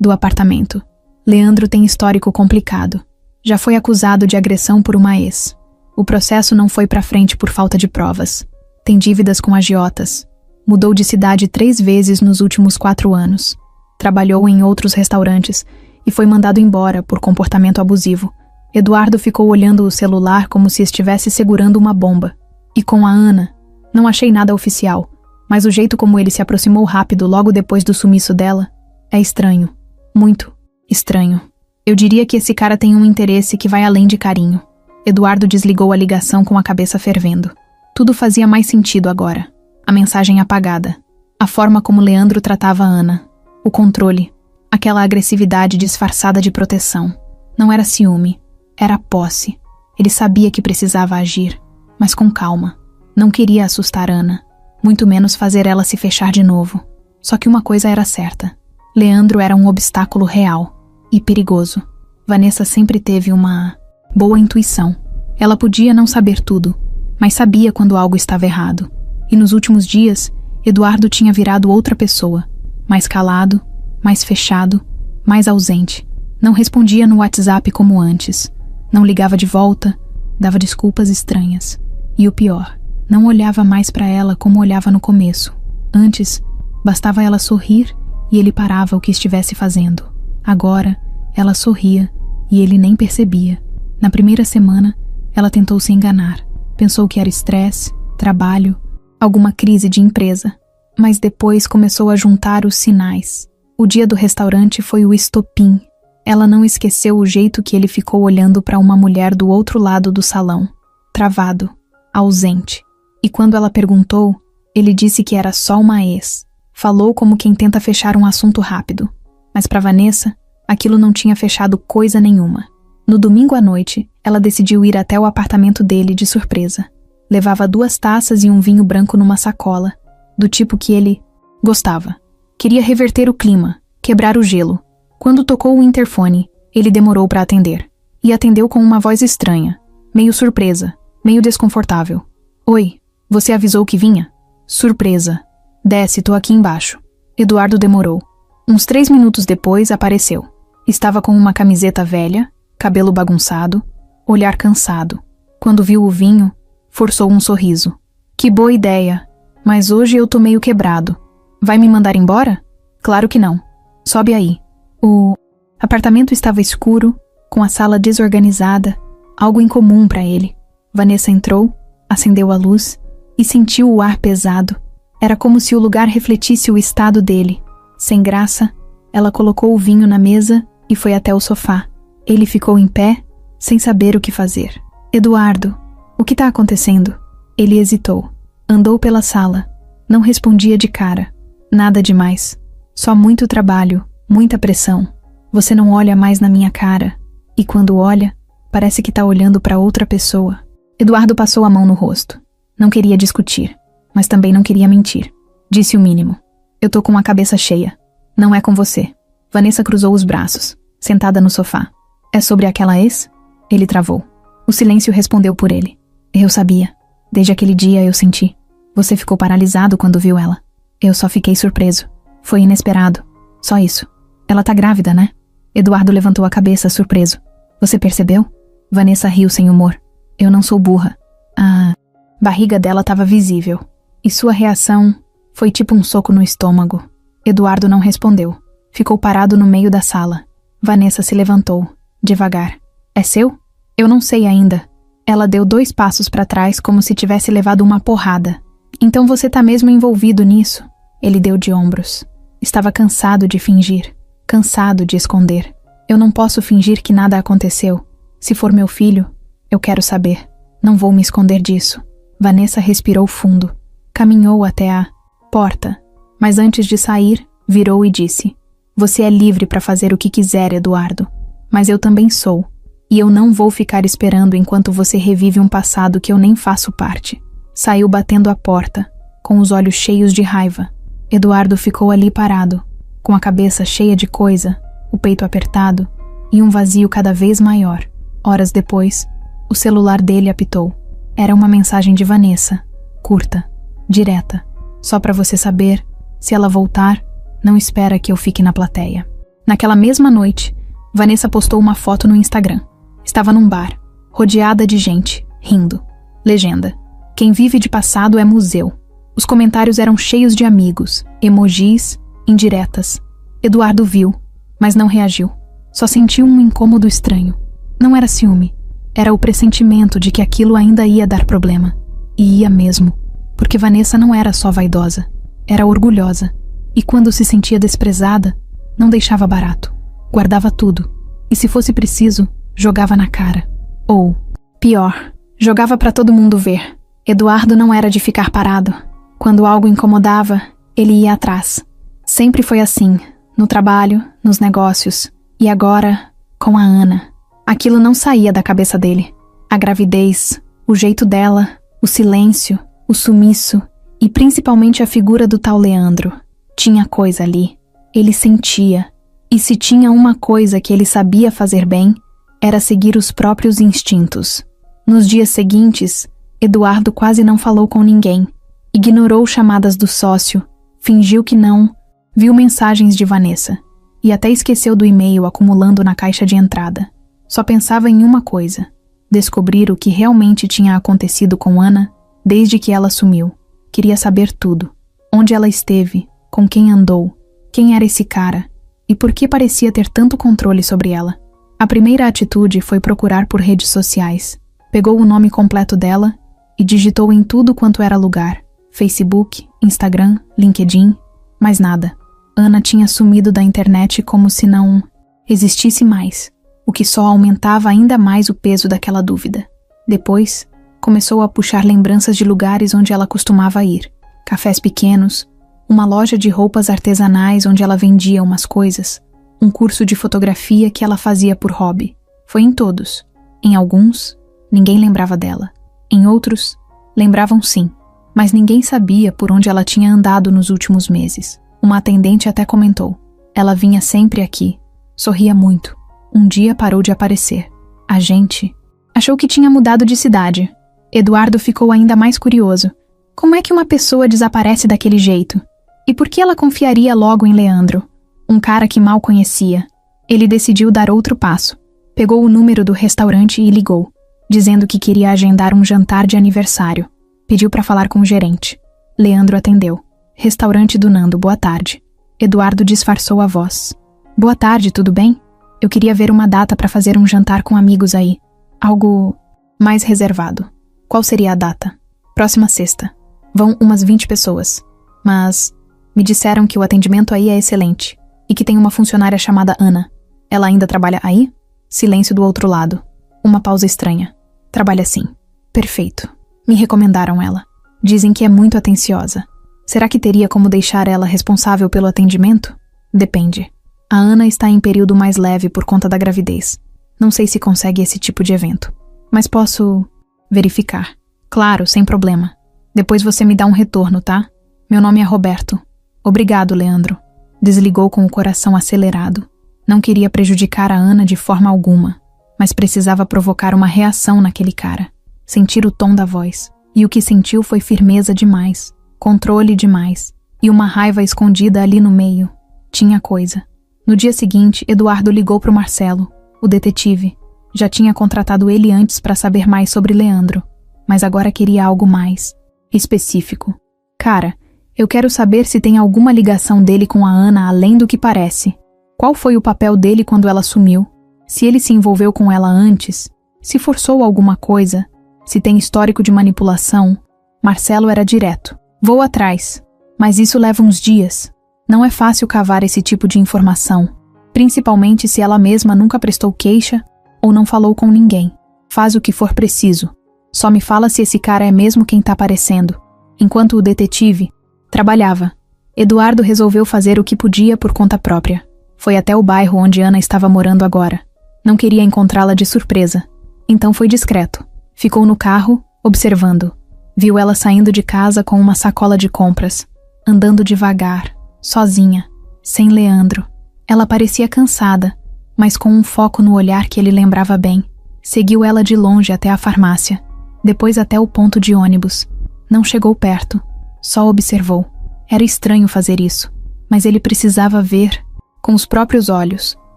do apartamento. Leandro tem histórico complicado. Já foi acusado de agressão por uma ex. O processo não foi pra frente por falta de provas. Tem dívidas com agiotas. Mudou de cidade 3 vezes nos últimos 4 anos. Trabalhou em outros restaurantes e foi mandado embora por comportamento abusivo. Eduardo ficou olhando o celular como se estivesse segurando uma bomba. E com a Ana, não achei nada oficial, mas o jeito como ele se aproximou rápido logo depois do sumiço dela é estranho. Muito estranho. Eu diria que esse cara tem um interesse que vai além de carinho. Eduardo desligou a ligação com a cabeça fervendo. Tudo fazia mais sentido agora. A mensagem apagada. A forma como Leandro tratava a Ana. O controle. Aquela agressividade disfarçada de proteção. Não era ciúme. Era posse. Ele sabia que precisava agir, mas com calma. Não queria assustar Ana, muito menos fazer ela se fechar de novo. Só que uma coisa era certa. Leandro era um obstáculo real e perigoso. Vanessa sempre teve uma boa intuição. Ela podia não saber tudo, mas sabia quando algo estava errado. E nos últimos dias, Eduardo tinha virado outra pessoa. Mais calado, mais fechado, mais ausente. Não respondia no WhatsApp como antes. Não ligava de volta, dava desculpas estranhas. E o pior, não olhava mais para ela como olhava no começo. Antes, bastava ela sorrir e ele parava o que estivesse fazendo. Agora, ela sorria e ele nem percebia. Na primeira semana, ela tentou se enganar. Pensou que era estresse, trabalho, alguma crise de empresa. Mas depois começou a juntar os sinais. O dia do restaurante foi o estopim. Ela não esqueceu o jeito que ele ficou olhando para uma mulher do outro lado do salão. Travado, ausente. E quando ela perguntou, ele disse que era só uma ex. Falou como quem tenta fechar um assunto rápido. Mas para Vanessa, aquilo não tinha fechado coisa nenhuma. No domingo à noite, ela decidiu ir até o apartamento dele de surpresa. Levava 2 taças e um vinho branco numa sacola, do tipo que ele gostava. Queria reverter o clima, quebrar o gelo. Quando tocou o interfone, ele demorou para atender. E atendeu com uma voz estranha, meio surpresa, meio desconfortável. Oi, você avisou que vinha? Surpresa. Desce, tô aqui embaixo. Eduardo demorou. Uns 3 minutos depois, apareceu. Estava com uma camiseta velha, cabelo bagunçado, olhar cansado. Quando viu o vinho, forçou um sorriso. Que boa ideia. Mas hoje eu tô meio quebrado. Vai me mandar embora? Claro que não. Sobe aí. O apartamento estava escuro, com a sala desorganizada, algo incomum para ele. Vanessa entrou, acendeu a luz e sentiu o ar pesado. Era como se o lugar refletisse o estado dele. Sem graça, ela colocou o vinho na mesa e foi até o sofá. Ele ficou em pé, sem saber o que fazer. Eduardo, o que está acontecendo? Ele hesitou. Andou pela sala. Não respondia de cara. Nada demais. Só muito trabalho, muita pressão. Você não olha mais na minha cara. E quando olha, parece que está olhando para outra pessoa. Eduardo passou a mão no rosto. Não queria discutir, mas também não queria mentir. Disse o mínimo. Eu tô com a cabeça cheia. Não é com você. Vanessa cruzou os braços, sentada no sofá. É sobre aquela ex? Ele travou. O silêncio respondeu por ele. Eu sabia. Desde aquele dia eu senti. Você ficou paralisado quando viu ela. Eu só fiquei surpreso. Foi inesperado. Só isso. Ela tá grávida, né? Eduardo levantou a cabeça, surpreso. Você percebeu? Vanessa riu sem humor. Eu não sou burra. A barriga dela estava visível. E sua reação foi tipo um soco no estômago. Eduardo não respondeu. Ficou parado no meio da sala. Vanessa se levantou, devagar. É seu? Eu não sei ainda. Ela deu 2 passos para trás como se tivesse levado uma porrada. Então você tá mesmo envolvido nisso? Ele deu de ombros. Estava cansado de fingir. Cansado de esconder. Eu não posso fingir que nada aconteceu. Se for meu filho, eu quero saber. Não vou me esconder disso. Vanessa respirou fundo. Caminhou até a porta. Mas antes de sair, virou e disse: Você é livre para fazer o que quiser, Eduardo. Mas eu também sou. E eu não vou ficar esperando enquanto você revive um passado que eu nem faço parte. Saiu batendo a porta, com os olhos cheios de raiva. Eduardo ficou ali parado, com a cabeça cheia de coisa, o peito apertado e um vazio cada vez maior. Horas depois, o celular dele apitou. Era uma mensagem de Vanessa, curta, direta. Só para você saber, se ela voltar, não espera que eu fique na plateia. Naquela mesma noite, Vanessa postou uma foto no Instagram. Estava num bar, rodeada de gente, rindo. Legenda: Quem vive de passado é museu. Os comentários eram cheios de amigos, emojis, indiretas. Eduardo viu, mas não reagiu. Só sentiu um incômodo estranho. Não era ciúme. Era o pressentimento de que aquilo ainda ia dar problema. E ia mesmo. Porque Vanessa não era só vaidosa. Era orgulhosa. E quando se sentia desprezada, não deixava barato. Guardava tudo. E se fosse preciso, jogava na cara. Ou, pior, jogava para todo mundo ver. Eduardo não era de ficar parado. Quando algo incomodava, ele ia atrás. Sempre foi assim, no trabalho, nos negócios. E agora, com a Ana. Aquilo não saía da cabeça dele. A gravidez, o jeito dela, o silêncio, o sumiço e principalmente a figura do tal Leandro. Tinha coisa ali. Ele sentia. E se tinha uma coisa que ele sabia fazer bem, era seguir os próprios instintos. Nos dias seguintes, Eduardo quase não falou com ninguém. Ignorou chamadas do sócio, fingiu que não, viu mensagens de Vanessa e até esqueceu do e-mail acumulando na caixa de entrada. Só pensava em uma coisa: descobrir o que realmente tinha acontecido com Ana desde que ela sumiu. Queria saber tudo. Onde ela esteve, com quem andou, quem era esse cara e por que parecia ter tanto controle sobre ela. A primeira atitude foi procurar por redes sociais. Pegou o nome completo dela e digitou em tudo quanto era lugar. Facebook, Instagram, LinkedIn, mais nada. Ana tinha sumido da internet como se não existisse mais, o que só aumentava ainda mais o peso daquela dúvida. Depois, começou a puxar lembranças de lugares onde ela costumava ir. Cafés pequenos, uma loja de roupas artesanais onde ela vendia umas coisas, um curso de fotografia que ela fazia por hobby. Foi em todos. Em alguns, ninguém lembrava dela. Em outros, lembravam sim. Mas ninguém sabia por onde ela tinha andado nos últimos meses. Uma atendente até comentou. Ela vinha sempre aqui. Sorria muito. Um dia parou de aparecer. A gente achou que tinha mudado de cidade. Eduardo ficou ainda mais curioso. Como é que uma pessoa desaparece daquele jeito? E por que ela confiaria logo em Leandro? Um cara que mal conhecia. Ele decidiu dar outro passo. Pegou o número do restaurante e ligou, dizendo que queria agendar um jantar de aniversário. Pediu para falar com o gerente. Leandro atendeu. Restaurante do Nando, boa tarde. Eduardo disfarçou a voz. Boa tarde, tudo bem? Eu queria ver uma data para fazer um jantar com amigos aí. Algo mais reservado. Qual seria a data? Próxima sexta. Vão umas 20 pessoas. Mas me disseram que o atendimento aí é excelente. E que tem uma funcionária chamada Ana. Ela ainda trabalha aí? Silêncio do outro lado. Uma pausa estranha. Trabalha sim. Perfeito. Me recomendaram ela. Dizem que é muito atenciosa. Será que teria como deixar ela responsável pelo atendimento? Depende. A Ana está em período mais leve por conta da gravidez. Não sei se consegue esse tipo de evento. Mas posso verificar. Claro, sem problema. Depois você me dá um retorno, tá? Meu nome é Roberto. Obrigado, Leandro. Desligou com o coração acelerado. Não queria prejudicar a Ana de forma alguma, mas precisava provocar uma reação naquele cara. Sentir o tom da voz. E o que sentiu foi firmeza demais, controle demais, e uma raiva escondida ali no meio. Tinha coisa. No dia seguinte, Eduardo ligou para o Marcelo, o detetive. Já tinha contratado ele antes para saber mais sobre Leandro, mas agora queria algo mais específico. Cara, eu quero saber se tem alguma ligação dele com a Ana além do que parece. Qual foi o papel dele quando ela sumiu? Se ele se envolveu com ela antes? Se forçou alguma coisa? Se tem histórico de manipulação? Marcelo era direto. Vou atrás. Mas isso leva uns dias. Não é fácil cavar esse tipo de informação, principalmente se ela mesma nunca prestou queixa ou não falou com ninguém. Faz o que for preciso. Só me fala se esse cara é mesmo quem tá aparecendo. Enquanto o detetive trabalhava, Eduardo resolveu fazer o que podia por conta própria. Foi até o bairro onde Ana estava morando agora. Não queria encontrá-la de surpresa. Então foi discreto. Ficou no carro, observando. Viu ela saindo de casa com uma sacola de compras, andando devagar, sozinha, sem Leandro. Ela parecia cansada, mas com um foco no olhar que ele lembrava bem. Seguiu ela de longe até a farmácia, depois até o ponto de ônibus. Não chegou perto, só observou. Era estranho fazer isso, mas ele precisava ver com os próprios olhos.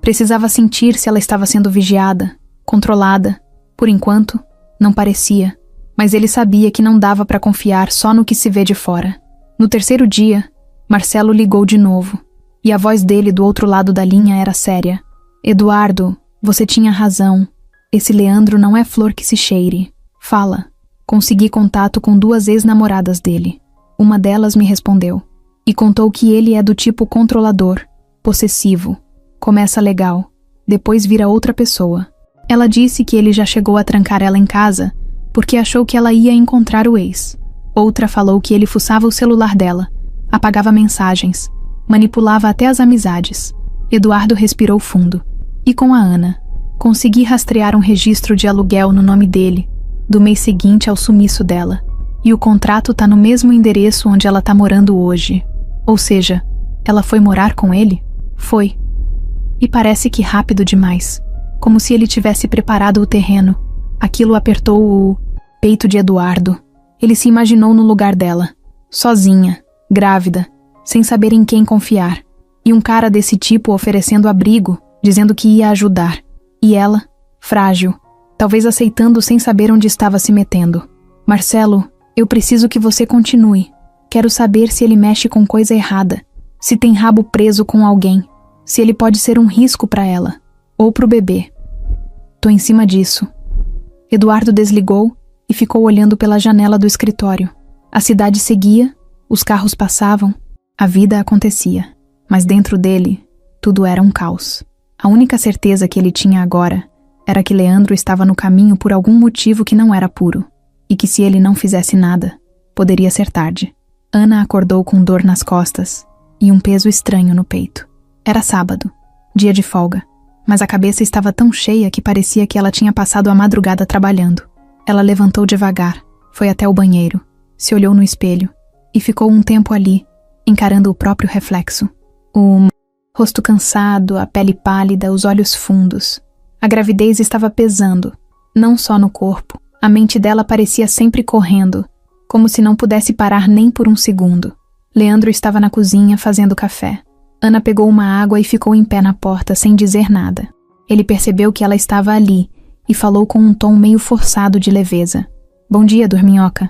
Precisava sentir se ela estava sendo vigiada, controlada. Por enquanto, não parecia, mas ele sabia que não dava para confiar só no que se vê de fora. No terceiro dia, Marcelo ligou de novo, e a voz dele do outro lado da linha era séria. Eduardo, você tinha razão. Esse Leandro não é flor que se cheire. Fala. Consegui contato com 2 ex-namoradas dele. Uma delas me respondeu. E contou que ele é do tipo controlador, possessivo. Começa legal, depois vira outra pessoa. Ela disse que ele já chegou a trancar ela em casa porque achou que ela ia encontrar o ex. Outra falou que ele fuçava o celular dela, apagava mensagens, manipulava até as amizades. Eduardo respirou fundo. E com a Ana? Consegui rastrear um registro de aluguel no nome dele, do mês seguinte ao sumiço dela. E o contrato tá no mesmo endereço onde ela tá morando hoje. Ou seja, ela foi morar com ele? Foi. E parece que rápido demais. Como se ele tivesse preparado o terreno. Aquilo apertou o peito de Eduardo. Ele se imaginou no lugar dela. Sozinha, grávida, sem saber em quem confiar. E um cara desse tipo oferecendo abrigo, dizendo que ia ajudar. E ela, frágil, talvez aceitando sem saber onde estava se metendo. Marcelo, eu preciso que você continue. Quero saber se ele mexe com coisa errada. Se tem rabo preso com alguém. Se ele pode ser um risco para ela. Ou pro bebê. Tô em cima disso. Eduardo desligou e ficou olhando pela janela do escritório. A cidade seguia, os carros passavam, a vida acontecia. Mas dentro dele, tudo era um caos. A única certeza que ele tinha agora era que Leandro estava no caminho por algum motivo que não era puro. E que se ele não fizesse nada, poderia ser tarde. Ana acordou com dor nas costas e um peso estranho no peito. Era sábado, dia de folga. Mas a cabeça estava tão cheia que parecia que ela tinha passado a madrugada trabalhando. Ela levantou devagar, foi até o banheiro, se olhou no espelho e ficou um tempo ali, encarando o próprio reflexo. O rosto cansado, a pele pálida, os olhos fundos. A gravidez estava pesando, não só no corpo. A mente dela parecia sempre correndo, como se não pudesse parar nem por um segundo. Leandro estava na cozinha fazendo café. Ana pegou uma água e ficou em pé na porta sem dizer nada. Ele percebeu que ela estava ali e falou com um tom meio forçado de leveza. Bom dia, dorminhoca.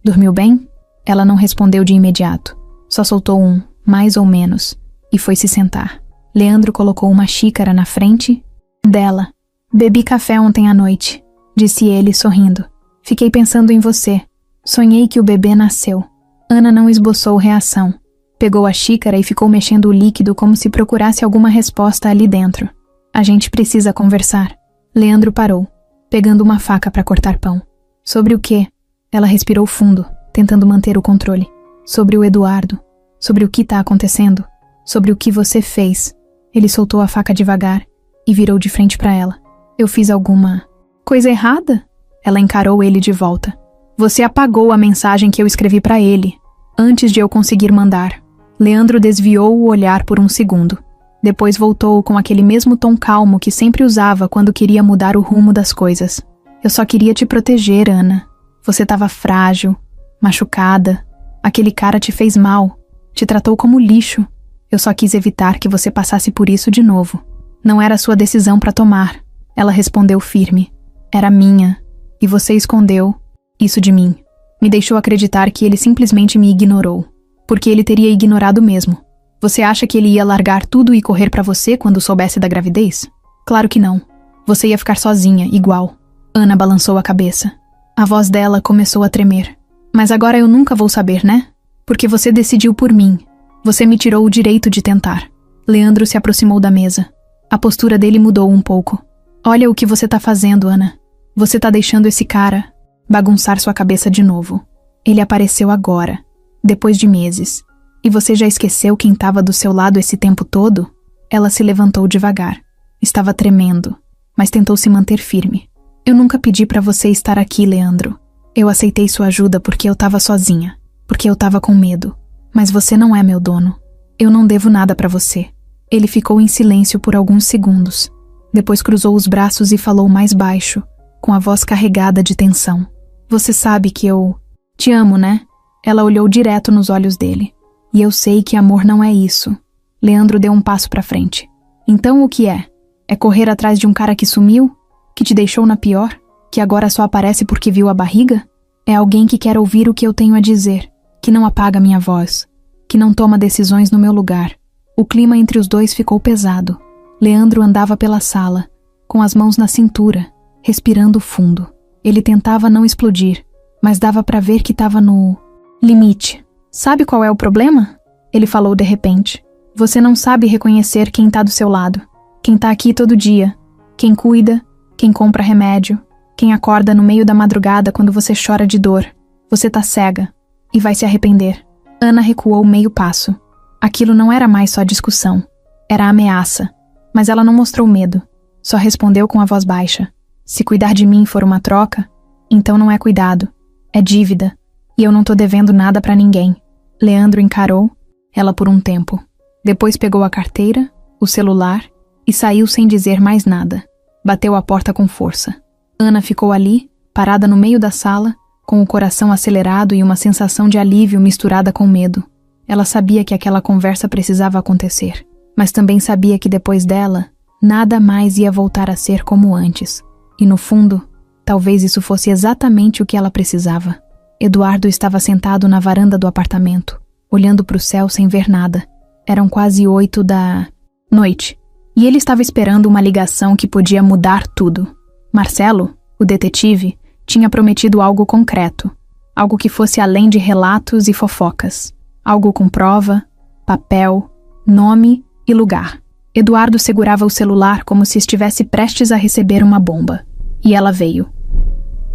Dormiu bem? Ela não respondeu de imediato. Só soltou um, mais ou menos, e foi se sentar. Leandro colocou uma xícara na frente dela. Bebi café ontem à noite, disse ele, sorrindo. Fiquei pensando em você. Sonhei que o bebê nasceu. Ana não esboçou reação. Pegou a xícara e ficou mexendo o líquido como se procurasse alguma resposta ali dentro. A gente precisa conversar. Leandro parou, pegando uma faca para cortar pão. Sobre o quê? Ela respirou fundo, tentando manter o controle. Sobre o Eduardo. Sobre o que está acontecendo. Sobre o que você fez. Ele soltou a faca devagar e virou de frente para ela. Eu fiz alguma coisa errada? Ela encarou ele de volta. Você apagou a mensagem que eu escrevi para ele, antes de eu conseguir mandar. Leandro desviou o olhar por um segundo. Depois voltou com aquele mesmo tom calmo que sempre usava quando queria mudar o rumo das coisas. Eu só queria te proteger, Ana. Você estava frágil, machucada. Aquele cara te fez mal, te tratou como lixo. Eu só quis evitar que você passasse por isso de novo. Não era sua decisão para tomar. Ela respondeu firme. Era minha. E você escondeu isso de mim. Me deixou acreditar que ele simplesmente me ignorou. Porque ele teria ignorado mesmo. Você acha que ele ia largar tudo e correr pra você quando soubesse da gravidez? Claro que não. Você ia ficar sozinha, igual. Ana balançou a cabeça. A voz dela começou a tremer. Mas agora eu nunca vou saber, né? Porque você decidiu por mim. Você me tirou o direito de tentar. Leandro se aproximou da mesa. A postura dele mudou um pouco. Olha o que você tá fazendo, Ana. Você tá deixando esse cara bagunçar sua cabeça de novo. Ele apareceu agora, depois de meses. E você já esqueceu quem estava do seu lado esse tempo todo? Ela se levantou devagar. Estava tremendo, mas tentou se manter firme. Eu nunca pedi pra você estar aqui, Leandro. Eu aceitei sua ajuda porque eu tava sozinha, porque eu tava com medo. Mas você não é meu dono. Eu não devo nada pra você. Ele ficou em silêncio por alguns segundos. Depois cruzou os braços e falou mais baixo, com a voz carregada de tensão. Você sabe que eu te amo, né? Ela olhou direto nos olhos dele. E eu sei que amor não é isso. Leandro deu um passo pra frente. Então o que é? É correr atrás de um cara que sumiu? Que te deixou na pior? Que agora só aparece porque viu a barriga? É alguém que quer ouvir o que eu tenho a dizer, que não apaga minha voz, que não toma decisões no meu lugar. O clima entre os dois ficou pesado. Leandro andava pela sala, com as mãos na cintura, respirando fundo. Ele tentava não explodir, mas dava pra ver que estava no limite. Sabe qual é o problema? Ele falou de repente. Você não sabe reconhecer quem tá do seu lado, quem tá aqui todo dia, quem cuida, quem compra remédio, quem acorda no meio da madrugada quando você chora de dor. Você tá cega e vai se arrepender. Ana recuou meio passo. Aquilo não era mais só discussão, era ameaça, mas ela não mostrou medo, só respondeu com a voz baixa. Se cuidar de mim for uma troca, então não é cuidado, é dívida, e eu não tô devendo nada pra ninguém. Leandro encarou ela por um tempo. Depois pegou a carteira, o celular e saiu sem dizer mais nada. Bateu a porta com força. Ana ficou ali, parada no meio da sala, com o coração acelerado e uma sensação de alívio misturada com medo. Ela sabia que aquela conversa precisava acontecer, mas também sabia que depois dela, nada mais ia voltar a ser como antes. E no fundo, talvez isso fosse exatamente o que ela precisava. Eduardo estava sentado na varanda do apartamento, olhando para o céu sem ver nada. Eram quase 8 da noite, e ele estava esperando uma ligação que podia mudar tudo. Marcelo, o detetive, tinha prometido algo concreto, algo que fosse além de relatos e fofocas, algo com prova, papel, nome e lugar. Eduardo segurava o celular como se estivesse prestes a receber uma bomba. E ela veio.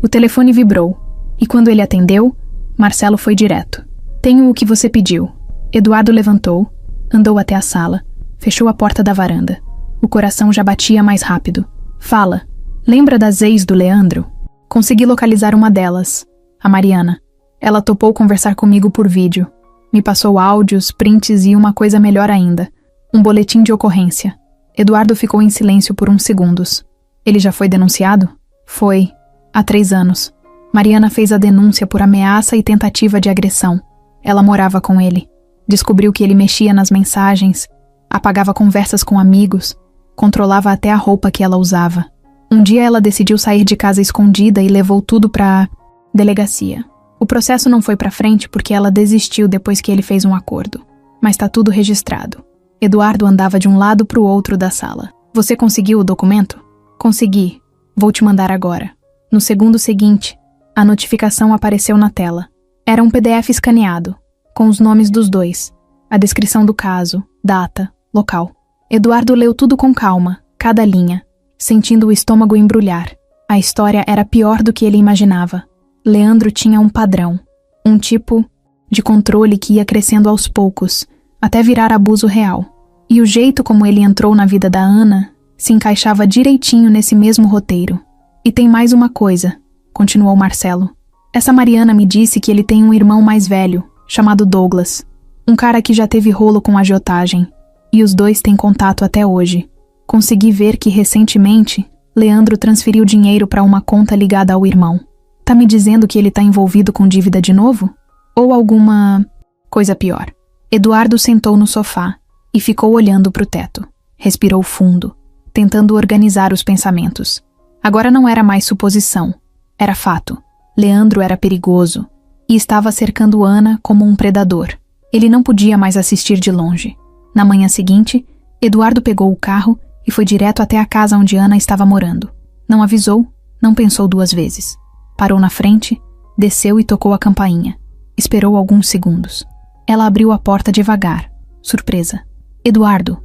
O telefone vibrou, e quando ele atendeu, Marcelo foi direto. Tenho o que você pediu. Eduardo levantou, andou até a sala, fechou a porta da varanda. O coração já batia mais rápido. Fala, lembra das ex do Leandro? Consegui localizar uma delas, a Mariana. Ela topou conversar comigo por vídeo. Me passou áudios, prints e uma coisa melhor ainda. Um boletim de ocorrência. Eduardo ficou em silêncio por uns segundos. Ele já foi denunciado? Foi. Há 3 anos. Mariana fez a denúncia por ameaça e tentativa de agressão. Ela morava com ele. Descobriu que ele mexia nas mensagens, apagava conversas com amigos, controlava até a roupa que ela usava. Um dia ela decidiu sair de casa escondida e levou tudo pra delegacia. O processo não foi pra frente porque ela desistiu depois que ele fez um acordo. Mas tá tudo registrado. Eduardo andava de um lado pro outro da sala. Você conseguiu o documento? Consegui. Vou te mandar agora. No segundo seguinte, a notificação apareceu na tela. Era um PDF escaneado, com os nomes dos dois, a descrição do caso, data, local. Eduardo leu tudo com calma, cada linha, sentindo o estômago embrulhar. A história era pior do que ele imaginava. Leandro tinha um padrão, um tipo de controle que ia crescendo aos poucos, até virar abuso real. E o jeito como ele entrou na vida da Ana se encaixava direitinho nesse mesmo roteiro. E tem mais uma coisa, continuou Marcelo. Essa Mariana me disse que ele tem um irmão mais velho, chamado Douglas. Um cara que já teve rolo com agiotagem. E os dois têm contato até hoje. Consegui ver que recentemente, Leandro transferiu dinheiro para uma conta ligada ao irmão. Tá me dizendo que ele tá envolvido com dívida de novo? Ou alguma coisa pior? Eduardo sentou no sofá e ficou olhando pro teto. Respirou fundo, tentando organizar os pensamentos. Agora não era mais suposição. Era fato. Leandro era perigoso e estava cercando Ana como um predador. Ele não podia mais assistir de longe. Na manhã seguinte, Eduardo pegou o carro e foi direto até a casa onde Ana estava morando. Não avisou, não pensou 2 vezes. Parou na frente, desceu e tocou a campainha. Esperou alguns segundos. Ela abriu a porta devagar, surpresa. Eduardo,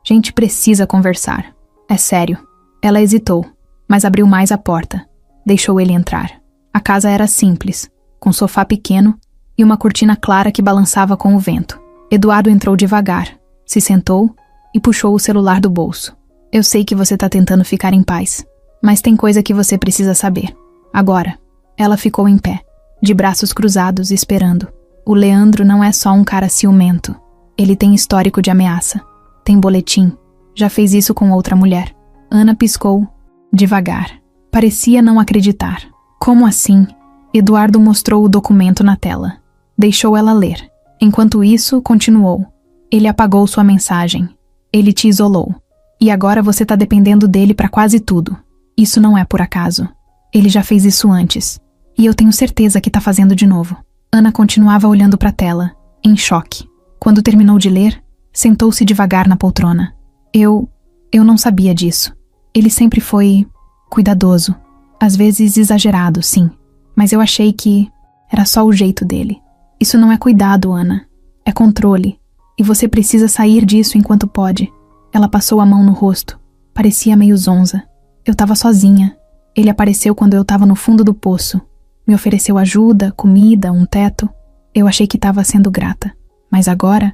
gente precisa conversar. É sério. Ela hesitou, mas abriu mais a porta. Deixou ele entrar. A casa era simples, com sofá pequeno e uma cortina clara que balançava com o vento. Eduardo entrou devagar, se sentou e puxou o celular do bolso. Eu sei que você tá tentando ficar em paz, mas tem coisa que você precisa saber. Agora. Ela ficou em pé, de braços cruzados, esperando. O Leandro não é só um cara ciumento. Ele tem histórico de ameaça. Tem boletim. Já fez isso com outra mulher. Ana piscou, devagar. Parecia não acreditar. Como assim? Eduardo mostrou o documento na tela. Deixou ela ler. Enquanto isso, continuou. Ele apagou sua mensagem. Ele te isolou. E agora você tá dependendo dele pra quase tudo. Isso não é por acaso. Ele já fez isso antes. E eu tenho certeza que tá fazendo de novo. Ana continuava olhando pra tela, em choque. Quando terminou de ler, sentou-se devagar na poltrona. Eu não sabia disso. Ele sempre foi cuidadoso. Às vezes exagerado, sim. Mas eu achei que era só o jeito dele. Isso não é cuidado, Ana. É controle. E você precisa sair disso enquanto pode. Ela passou a mão no rosto. Parecia meio zonza. Eu tava sozinha. Ele apareceu quando eu tava no fundo do poço. Me ofereceu ajuda, comida, um teto. Eu achei que tava sendo grata. Mas agora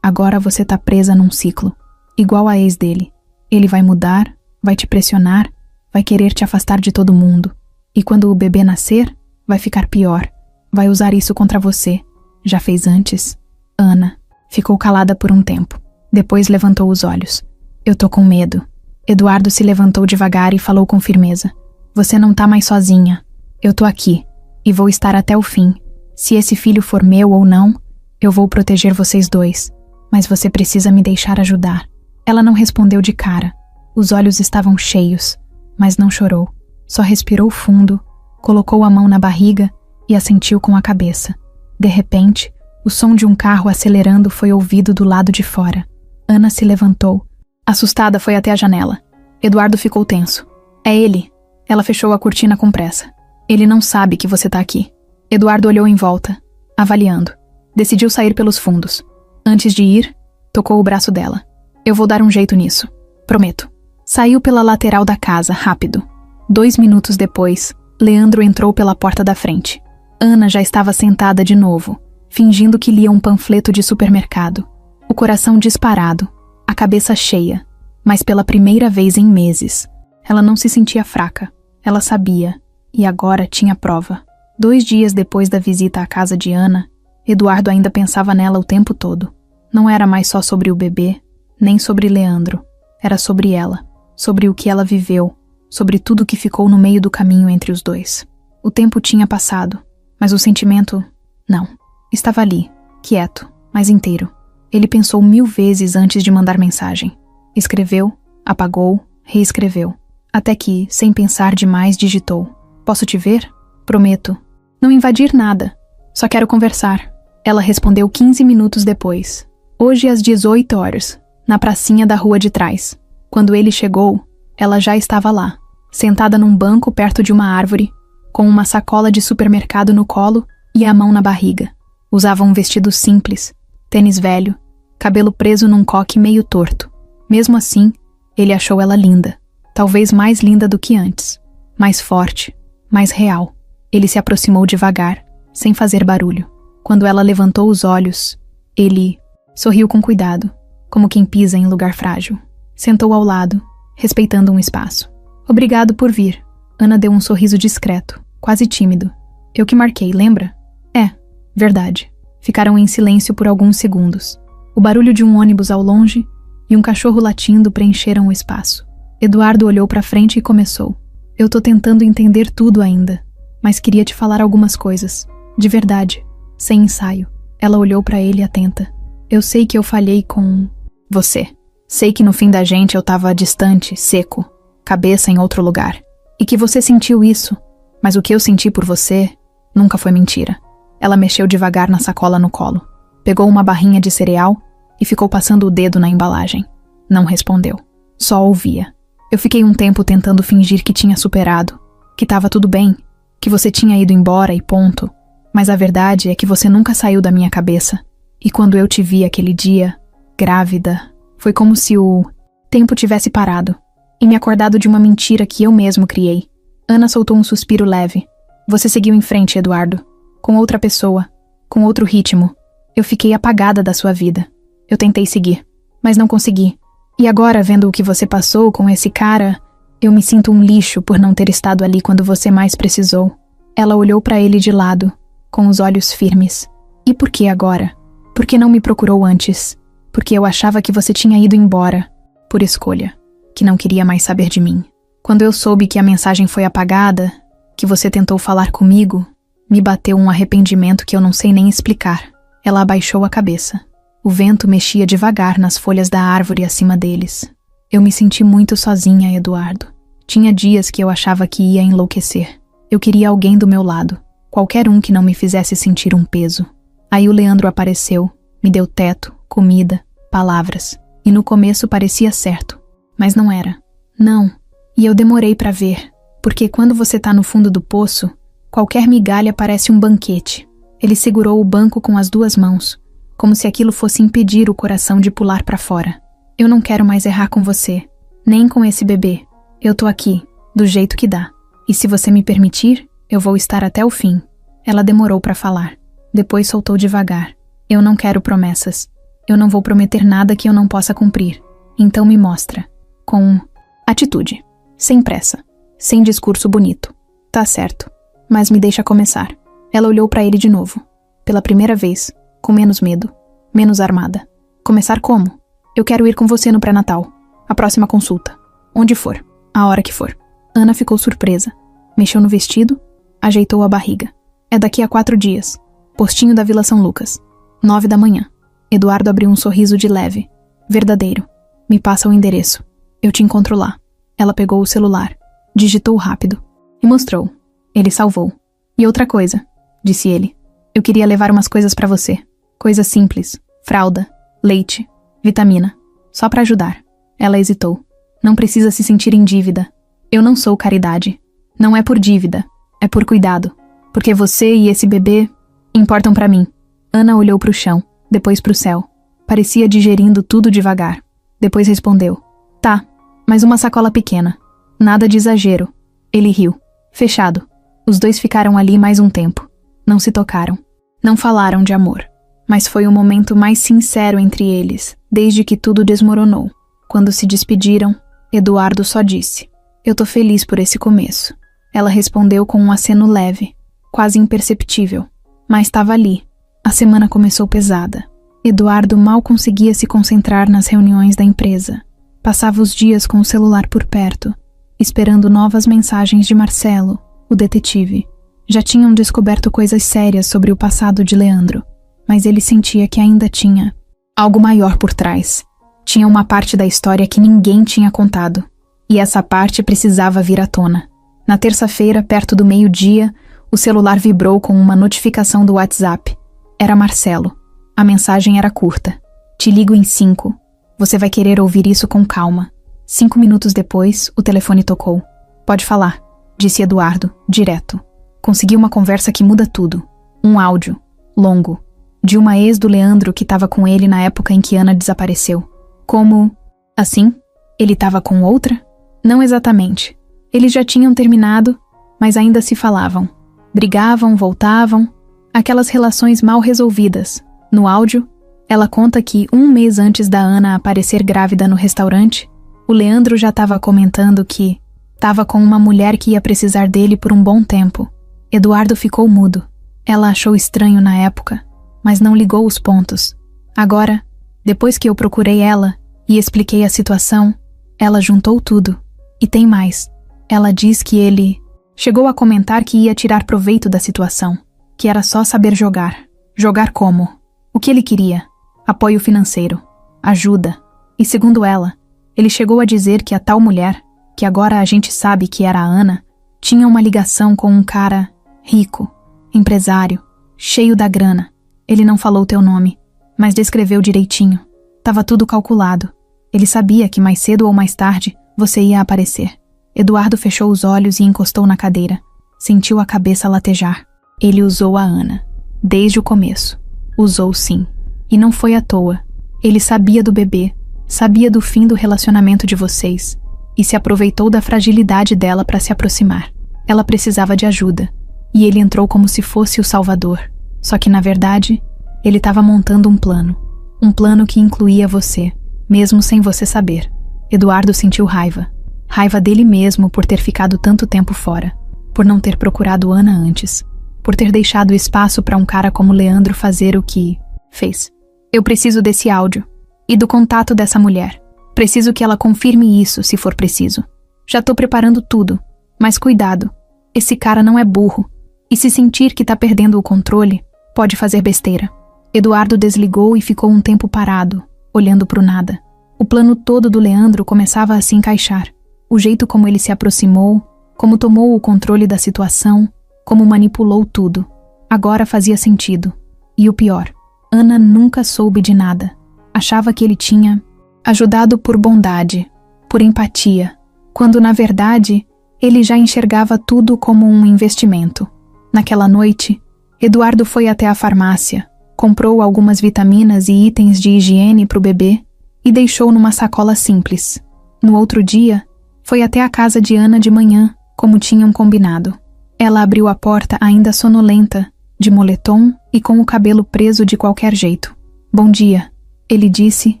você tá presa num ciclo. Igual a ex dele. Ele vai mudar, vai te pressionar, vai querer te afastar de todo mundo. E quando o bebê nascer, vai ficar pior. Vai usar isso contra você. Já fez antes. Ana ficou calada por um tempo. Depois levantou os olhos. Eu tô com medo. Eduardo se levantou devagar e falou com firmeza. Você não tá mais sozinha. Eu tô aqui. E vou estar até o fim. Se esse filho for meu ou não, eu vou proteger vocês dois. Mas você precisa me deixar ajudar. Ela não respondeu de cara. Os olhos estavam cheios, mas não chorou. Só respirou fundo, colocou a mão na barriga e assentiu com a cabeça. De repente, o som de um carro acelerando foi ouvido do lado de fora. Ana se levantou. Assustada, foi até a janela. Eduardo ficou tenso. É ele. Ela fechou a cortina com pressa. Ele não sabe que você tá aqui. Eduardo olhou em volta, avaliando. Decidiu sair pelos fundos. Antes de ir, tocou o braço dela. Eu vou dar um jeito nisso. Prometo. Saiu pela lateral da casa, rápido. 2 minutos depois, Leandro entrou pela porta da frente. Ana já estava sentada de novo, fingindo que lia um panfleto de supermercado. O coração disparado, a cabeça cheia. Mas pela primeira vez em meses, ela não se sentia fraca. Ela sabia, e agora tinha prova. 2 dias depois da visita à casa de Ana, Eduardo ainda pensava nela o tempo todo. Não era mais só sobre o bebê, nem sobre Leandro. Era sobre ela, sobre o que ela viveu, sobre tudo que ficou no meio do caminho entre os dois. O tempo tinha passado, mas o sentimento, não. Estava ali, quieto, mas inteiro. Ele pensou 1000 vezes antes de mandar mensagem. Escreveu, apagou, reescreveu. Até que, sem pensar demais, digitou. Posso te ver? Prometo. Não invadir nada. Só quero conversar. Ela respondeu 15 minutos depois. Hoje às 18 horas, na pracinha da rua de trás. Quando ele chegou, ela já estava lá, sentada num banco perto de uma árvore, com uma sacola de supermercado no colo e a mão na barriga. Usava um vestido simples, tênis velho, cabelo preso num coque meio torto. Mesmo assim, ele achou ela linda. Talvez mais linda do que antes. Mais forte, mais real. Ele se aproximou devagar, sem fazer barulho. Quando ela levantou os olhos, ele sorriu com cuidado, como quem pisa em lugar frágil. Sentou ao lado, respeitando um espaço. Obrigado por vir. Ana deu um sorriso discreto, quase tímido. Eu que marquei, lembra? É, verdade. Ficaram em silêncio por alguns segundos. O barulho de um ônibus ao longe e um cachorro latindo preencheram o espaço. Eduardo olhou para frente e começou. Eu tô tentando entender tudo ainda, mas queria te falar algumas coisas. De verdade, sem ensaio. Ela olhou para ele atenta. Eu sei que eu falhei com você. Sei que no fim da gente eu tava distante, seco, cabeça em outro lugar. E que você sentiu isso, mas o que eu senti por você nunca foi mentira. Ela mexeu devagar na sacola no colo. Pegou uma barrinha de cereal e ficou passando o dedo na embalagem. Não respondeu. Só ouvia. Eu fiquei um tempo tentando fingir que tinha superado, que tava tudo bem, que você tinha ido embora e ponto. Mas a verdade é que você nunca saiu da minha cabeça. E quando eu te vi aquele dia, grávida, foi como se o tempo tivesse parado e me acordado de uma mentira que eu mesmo criei. Ana soltou um suspiro leve. Você seguiu em frente, Eduardo. Com outra pessoa, com outro ritmo. Eu fiquei apagada da sua vida. Eu tentei seguir, mas não consegui. E agora, vendo o que você passou com esse cara, eu me sinto um lixo por não ter estado ali quando você mais precisou. Ela olhou para ele de lado, com os olhos firmes. E por que agora? Por que não me procurou antes? Porque eu achava que você tinha ido embora, por escolha, que não queria mais saber de mim. Quando eu soube que a mensagem foi apagada, que você tentou falar comigo, me bateu um arrependimento que eu não sei nem explicar. Ela abaixou a cabeça. O vento mexia devagar nas folhas da árvore acima deles. Eu me senti muito sozinha, Eduardo. Tinha dias que eu achava que ia enlouquecer. Eu queria alguém do meu lado, qualquer um que não me fizesse sentir um peso. Aí o Leandro apareceu, me deu teto, comida, palavras. E no começo parecia certo, mas não era. Não. E eu demorei para ver, porque quando você tá no fundo do poço, qualquer migalha parece um banquete. Ele segurou o banco com as duas mãos, como se aquilo fosse impedir o coração de pular para fora. Eu não quero mais errar com você, nem com esse bebê. Eu tô aqui, do jeito que dá. E se você me permitir, eu vou estar até o fim. Ela demorou para falar. Depois soltou devagar. Eu não quero promessas. Eu não vou prometer nada que eu não possa cumprir. Então me mostra. Com atitude. Sem pressa. Sem discurso bonito. Tá certo. Mas me deixa começar. Ela olhou para ele de novo. Pela primeira vez. Com menos medo. Menos armada. Começar como? Eu quero ir com você no pré-natal. A próxima consulta. Onde for. A hora que for. Ana ficou surpresa. Mexeu no vestido. Ajeitou a barriga. É daqui a 4 dias. Postinho da Vila São Lucas. 9 da manhã. Eduardo abriu um sorriso de leve. Verdadeiro. Me passa o endereço. Eu te encontro lá. Ela pegou o celular. Digitou rápido. E mostrou. Ele salvou. E outra coisa, disse ele. Eu queria levar umas coisas pra você. Coisas simples. Fralda. Leite. Vitamina. Só pra ajudar. Ela hesitou. Não precisa se sentir em dívida. Eu não sou caridade. Não é por dívida. É por cuidado. Porque você e esse bebê importam pra mim. Ana olhou pro chão, depois pro céu. Parecia digerindo tudo devagar. Depois respondeu. Tá, mas uma sacola pequena. Nada de exagero. Ele riu. Fechado. Os dois ficaram ali mais um tempo. Não se tocaram. Não falaram de amor. Mas foi o momento mais sincero entre eles, desde que tudo desmoronou. Quando se despediram, Eduardo só disse. Eu tô feliz por esse começo. Ela respondeu com um aceno leve, quase imperceptível. Mas estava ali. A semana começou pesada. Eduardo mal conseguia se concentrar nas reuniões da empresa. Passava os dias com o celular por perto, esperando novas mensagens de Marcelo, o detetive. Já tinham descoberto coisas sérias sobre o passado de Leandro, mas ele sentia que ainda tinha algo maior por trás. Tinha uma parte da história que ninguém tinha contado, e essa parte precisava vir à tona. Na terça-feira, perto do meio-dia, O celular vibrou com uma notificação do WhatsApp. Era Marcelo. A mensagem era curta. Te ligo em 5. Você vai querer ouvir isso com calma. 5 minutos depois, o telefone tocou. Pode falar, disse Eduardo, direto. Consegui uma conversa que muda tudo. Um áudio, longo, de uma ex do Leandro que estava com ele na época em que Ana desapareceu. Como? Assim? Ele estava com outra? Não exatamente. Eles já tinham terminado, mas ainda se falavam. Brigavam, voltavam. Aquelas relações mal resolvidas. No áudio, ela conta que 1 mês antes da Ana aparecer grávida no restaurante, o Leandro já estava comentando que estava com uma mulher que ia precisar dele por um bom tempo. Eduardo ficou mudo. Ela achou estranho na época, mas não ligou os pontos. Agora, depois que eu procurei ela e expliquei a situação, ela juntou tudo. E tem mais. Ela diz que ele chegou a comentar que ia tirar proveito da situação, que era só saber jogar. Jogar como? O que ele queria? Apoio financeiro, ajuda. E segundo ela, ele chegou a dizer que a tal mulher, que agora a gente sabe que era a Ana, tinha uma ligação com um cara rico, empresário, cheio da grana. Ele não falou teu nome, mas descreveu direitinho. Tava tudo calculado. Ele sabia que mais cedo ou mais tarde você ia aparecer. Eduardo fechou os olhos e encostou na cadeira. Sentiu a cabeça latejar. Ele usou a Ana. Desde o começo. Usou sim. E não foi à toa. Ele sabia do bebê, sabia do fim do relacionamento de vocês e se aproveitou da fragilidade dela para se aproximar. Ela precisava de ajuda e ele entrou como se fosse o salvador. Só que, na verdade, ele estava montando um plano. Um plano que incluía você, mesmo sem você saber. Eduardo sentiu raiva. Raiva dele mesmo por ter ficado tanto tempo fora, por não ter procurado Ana antes, por ter deixado espaço para um cara como Leandro fazer o que fez. Eu preciso desse áudio e do contato dessa mulher. Preciso que ela confirme isso, se for preciso. Já tô preparando tudo, mas cuidado. Esse cara não é burro. E se sentir que tá perdendo o controle, pode fazer besteira. Eduardo desligou e ficou um tempo parado, olhando pro nada. O plano todo do Leandro começava a se encaixar. O jeito como ele se aproximou, como tomou o controle da situação, como manipulou tudo. Agora fazia sentido. E o pior, Ana nunca soube de nada. Achava que ele tinha ajudado por bondade, por empatia, quando na verdade ele já enxergava tudo como um investimento. Naquela noite, Eduardo foi até a farmácia, comprou algumas vitaminas e itens de higiene para o bebê e deixou numa sacola simples. No outro dia, foi até a casa de Ana de manhã, como tinham combinado. Ela abriu a porta ainda sonolenta, de moletom e com o cabelo preso de qualquer jeito. Bom dia, ele disse,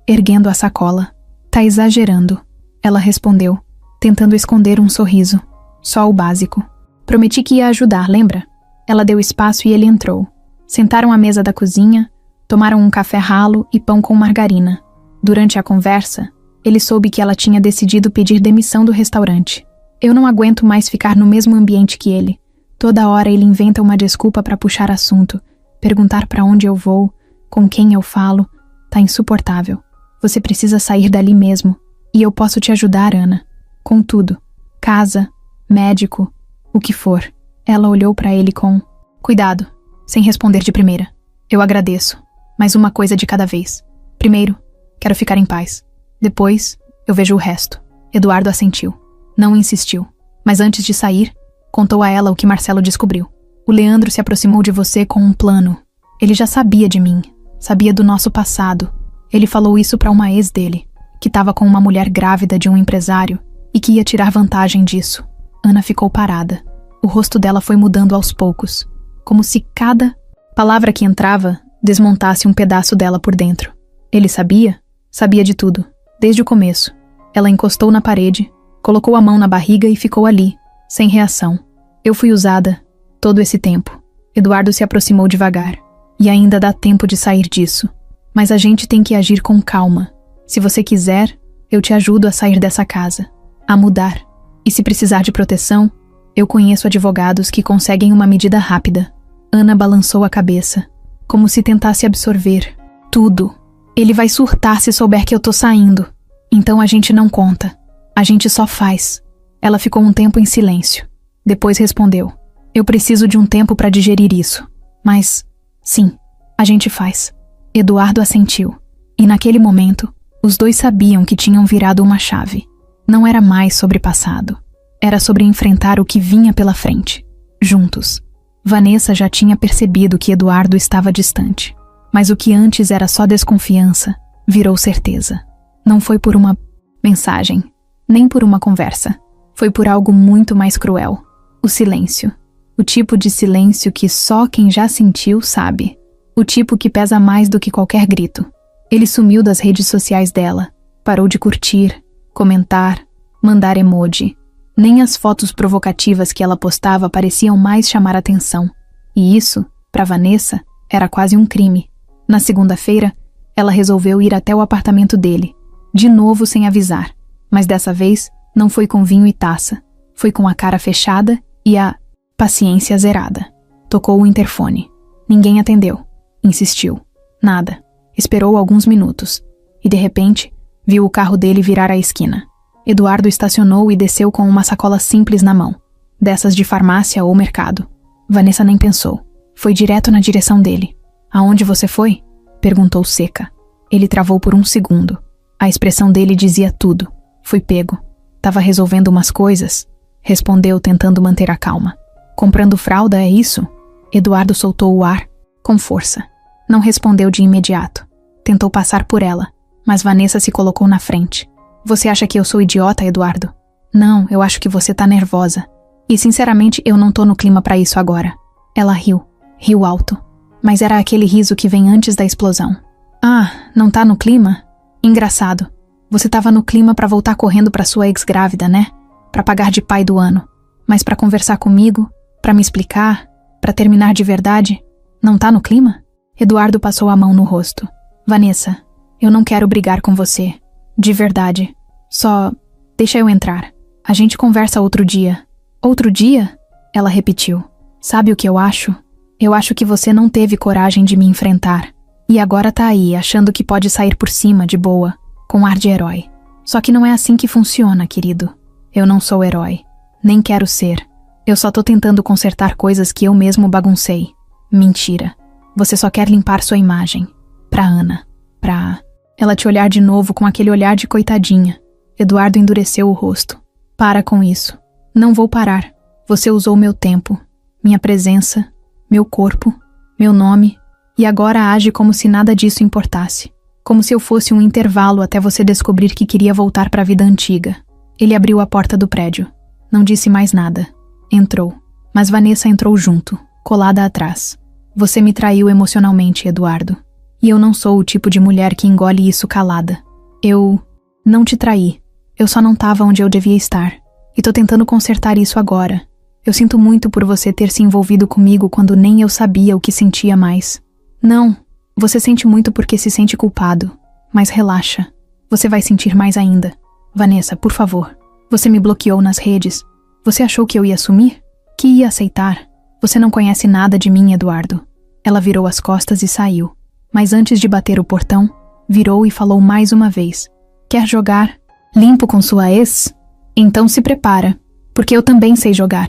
erguendo a sacola. Tá exagerando, ela respondeu, tentando esconder um sorriso. Só o básico. Prometi que ia ajudar, lembra? Ela deu espaço e ele entrou. Sentaram à mesa da cozinha, tomaram um café ralo e pão com margarina. Durante a conversa, ele soube que ela tinha decidido pedir demissão do restaurante. Eu não aguento mais ficar no mesmo ambiente que ele. Toda hora ele inventa uma desculpa para puxar assunto, perguntar para onde eu vou, com quem eu falo. Tá insuportável. Você precisa sair dali mesmo. E eu posso te ajudar, Ana. Com tudo. Casa, médico, o que for. Ela olhou para ele com cuidado, sem responder de primeira. Eu agradeço, mas uma coisa de cada vez. Primeiro, quero ficar em paz. Depois, eu vejo o resto. Eduardo assentiu. Não insistiu. Mas antes de sair, contou a ela o que Marcelo descobriu. O Leandro se aproximou de você com um plano. Ele já sabia de mim. Sabia do nosso passado. Ele falou isso para uma ex dele, que estava com uma mulher grávida de um empresário e que ia tirar vantagem disso. Ana ficou parada. O rosto dela foi mudando aos poucos, como se cada palavra que entrava desmontasse um pedaço dela por dentro. Ele sabia? Sabia de tudo, desde o começo. Ela encostou na parede, colocou a mão na barriga e ficou ali, sem reação. Eu fui usada todo esse tempo. Eduardo se aproximou devagar. E ainda dá tempo de sair disso. Mas a gente tem que agir com calma. Se você quiser, eu te ajudo a sair dessa casa, a mudar. E se precisar de proteção, eu conheço advogados que conseguem uma medida rápida. Ana balançou a cabeça, como se tentasse absorver tudo. Ele vai surtar se souber que eu tô saindo. Então a gente não conta. A gente só faz. Ela ficou um tempo em silêncio. Depois respondeu. Eu preciso de um tempo para digerir isso. Mas, sim, a gente faz. Eduardo assentiu. E naquele momento, os dois sabiam que tinham virado uma chave. Não era mais sobre passado. Era sobre enfrentar o que vinha pela frente. Juntos. Vanessa já tinha percebido que Eduardo estava distante. Mas o que antes era só desconfiança, virou certeza. Não foi por uma mensagem, nem por uma conversa. Foi por algo muito mais cruel. O silêncio. O tipo de silêncio que só quem já sentiu sabe. O tipo que pesa mais do que qualquer grito. Ele sumiu das redes sociais dela. Parou de curtir, comentar, mandar emoji. Nem as fotos provocativas que ela postava pareciam mais chamar atenção. E isso, para Vanessa, era quase um crime. Na segunda-feira, ela resolveu ir até o apartamento dele. De novo sem avisar. Mas dessa vez, não foi com vinho e taça. Foi com a cara fechada e a paciência zerada. Tocou o interfone. Ninguém atendeu. Insistiu. Nada. Esperou alguns minutos. E de repente, viu o carro dele virar a esquina. Eduardo estacionou e desceu com uma sacola simples na mão. Dessas de farmácia ou mercado. Vanessa nem pensou. Foi direto na direção dele. Aonde você foi? Perguntou seca. Ele travou por um segundo. A expressão dele dizia tudo. Fui pego. Tava resolvendo umas coisas. Respondeu tentando manter a calma. Comprando fralda, é isso? Eduardo soltou o ar, com força. Não respondeu de imediato. Tentou passar por ela, mas Vanessa se colocou na frente. Você acha que eu sou idiota, Eduardo? Não, eu acho que você tá nervosa. E sinceramente eu não tô no clima pra isso agora. Ela riu. Riu alto. Mas era aquele riso que vem antes da explosão. Ah, não tá no clima? Engraçado. Você tava no clima pra voltar correndo pra sua ex-grávida, né? Pra pagar de pai do ano. Mas pra conversar comigo, pra me explicar, pra terminar de verdade, não tá no clima? Eduardo passou a mão no rosto. Vanessa, eu não quero brigar com você. De verdade. Só deixa eu entrar. A gente conversa outro dia. Outro dia? Ela repetiu. Sabe o que eu acho? Eu acho que você não teve coragem de me enfrentar. E agora tá aí, achando que pode sair por cima, de boa, com ar de herói. Só que não é assim que funciona, querido. Eu não sou herói. Nem quero ser. Eu só tô tentando consertar coisas que eu mesmo baguncei. Mentira. Você só quer limpar sua imagem. Pra Ana. Pra... Ela te olhar de novo com aquele olhar de coitadinha. Eduardo endureceu o rosto. Para com isso. Não vou parar. Você usou meu tempo, minha presença, meu corpo, meu nome, e agora age como se nada disso importasse. Como se eu fosse um intervalo até você descobrir que queria voltar para a vida antiga. Ele abriu a porta do prédio. Não disse mais nada. Entrou. Mas Vanessa entrou junto, colada atrás. Você me traiu emocionalmente, Eduardo. E eu não sou o tipo de mulher que engole isso calada. Eu não te traí. Eu só não tava onde eu devia estar. E tô tentando consertar isso agora. Eu sinto muito por você ter se envolvido comigo quando nem eu sabia o que sentia mais. Não, você sente muito porque se sente culpado. Mas relaxa. Você vai sentir mais ainda. Vanessa, por favor. Você me bloqueou nas redes. Você achou que eu ia sumir? Que ia aceitar? Você não conhece nada de mim, Eduardo. Ela virou as costas e saiu. Mas antes de bater o portão, virou e falou mais uma vez. Quer jogar? Limpo com sua ex? Então se prepara, porque eu também sei jogar.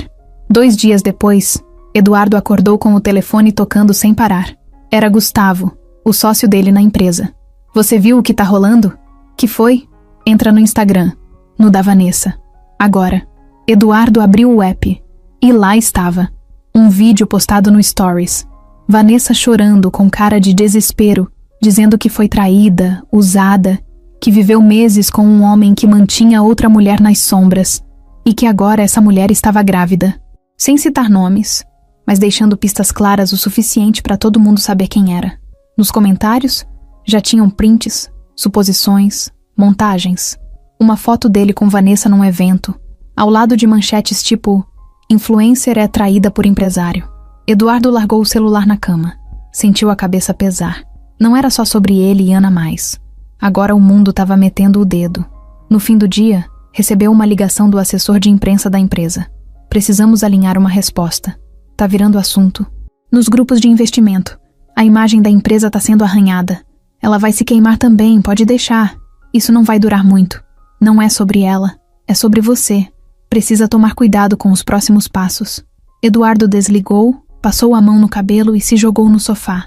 2 dias depois, Eduardo acordou com o telefone tocando sem parar. Era Gustavo, o sócio dele na empresa. Você viu o que tá rolando? Que foi? Entra no Instagram, no da Vanessa. Agora. Eduardo abriu o app. E lá estava. Um vídeo postado no Stories. Vanessa chorando com cara de desespero, dizendo que foi traída, usada, que viveu meses com um homem que mantinha outra mulher nas sombras, e que agora essa mulher estava grávida. Sem citar nomes, mas deixando pistas claras o suficiente para todo mundo saber quem era. Nos comentários, já tinham prints, suposições, montagens. Uma foto dele com Vanessa num evento, ao lado de manchetes tipo Influencer é traída por empresário. Eduardo largou o celular na cama. Sentiu a cabeça pesar. Não era só sobre ele e Ana mais. Agora o mundo estava metendo o dedo. No fim do dia, recebeu uma ligação do assessor de imprensa da empresa. Precisamos alinhar uma resposta. Tá virando assunto. Nos grupos de investimento. A imagem da empresa tá sendo arranhada. Ela vai se queimar também, pode deixar. Isso não vai durar muito. Não é sobre ela. É sobre você. Precisa tomar cuidado com os próximos passos. Eduardo desligou, passou a mão no cabelo e se jogou no sofá.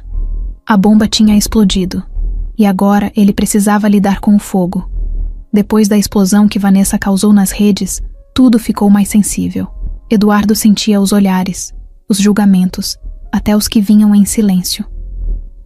A bomba tinha explodido, e agora ele precisava lidar com o fogo. Depois da explosão que Vanessa causou nas redes, tudo ficou mais sensível. Eduardo sentia os olhares, os julgamentos, até os que vinham em silêncio.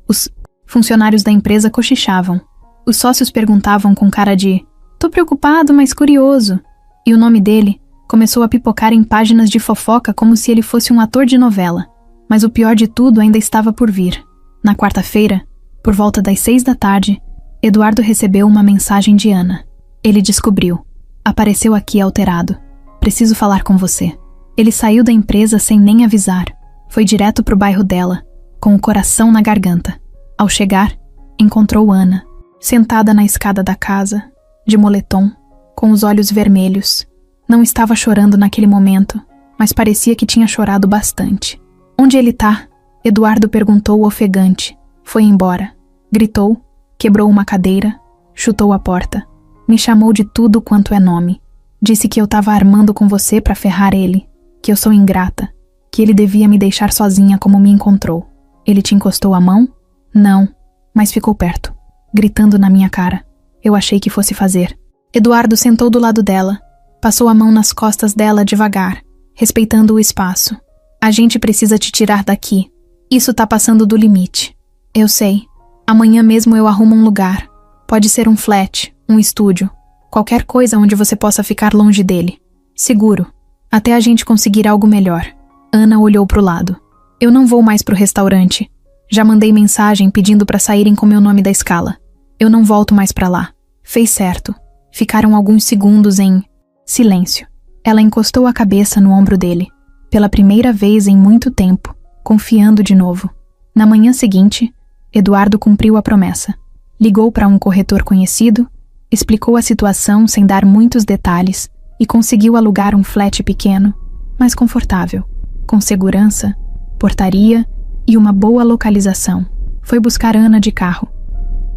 Os funcionários da empresa cochichavam. Os sócios perguntavam com cara de "tô preocupado, mas curioso", e o nome dele começou a pipocar em páginas de fofoca como se ele fosse um ator de novela. Mas o pior de tudo ainda estava por vir. Na quarta-feira, por volta das 6 da tarde, Eduardo recebeu uma mensagem de Ana. Ele descobriu. Apareceu aqui alterado. Preciso falar com você. Ele saiu da empresa sem nem avisar. Foi direto pro bairro dela, com o coração na garganta. Ao chegar, encontrou Ana, sentada na escada da casa, de moletom, com os olhos vermelhos. Não estava chorando naquele momento, mas parecia que tinha chorado bastante. Onde ele tá? Eduardo perguntou ofegante. Foi embora. Gritou, quebrou uma cadeira, chutou a porta. Me chamou de tudo quanto é nome. Disse que eu tava armando com você pra ferrar ele, que eu sou ingrata, que ele devia me deixar sozinha como me encontrou. Ele te encostou a mão? Não, mas ficou perto, gritando na minha cara. Eu achei que fosse fazer. Eduardo sentou do lado dela, passou a mão nas costas dela devagar, respeitando o espaço. A gente precisa te tirar daqui. Isso tá passando do limite. Eu sei. Amanhã mesmo eu arrumo um lugar. Pode ser um flat, um estúdio, qualquer coisa onde você possa ficar longe dele. Seguro. Até a gente conseguir algo melhor. Ana olhou pro lado. Eu não vou mais pro restaurante. Já mandei mensagem pedindo pra saírem com meu nome da escala. Eu não volto mais pra lá. Fez certo. Ficaram alguns segundos em silêncio. Ela encostou a cabeça no ombro dele. Pela primeira vez em muito tempo, confiando de novo. Na manhã seguinte, Eduardo cumpriu a promessa. Ligou para um corretor conhecido, explicou a situação sem dar muitos detalhes e conseguiu alugar um flat pequeno, mas confortável, com segurança, portaria e uma boa localização. Foi buscar Ana de carro.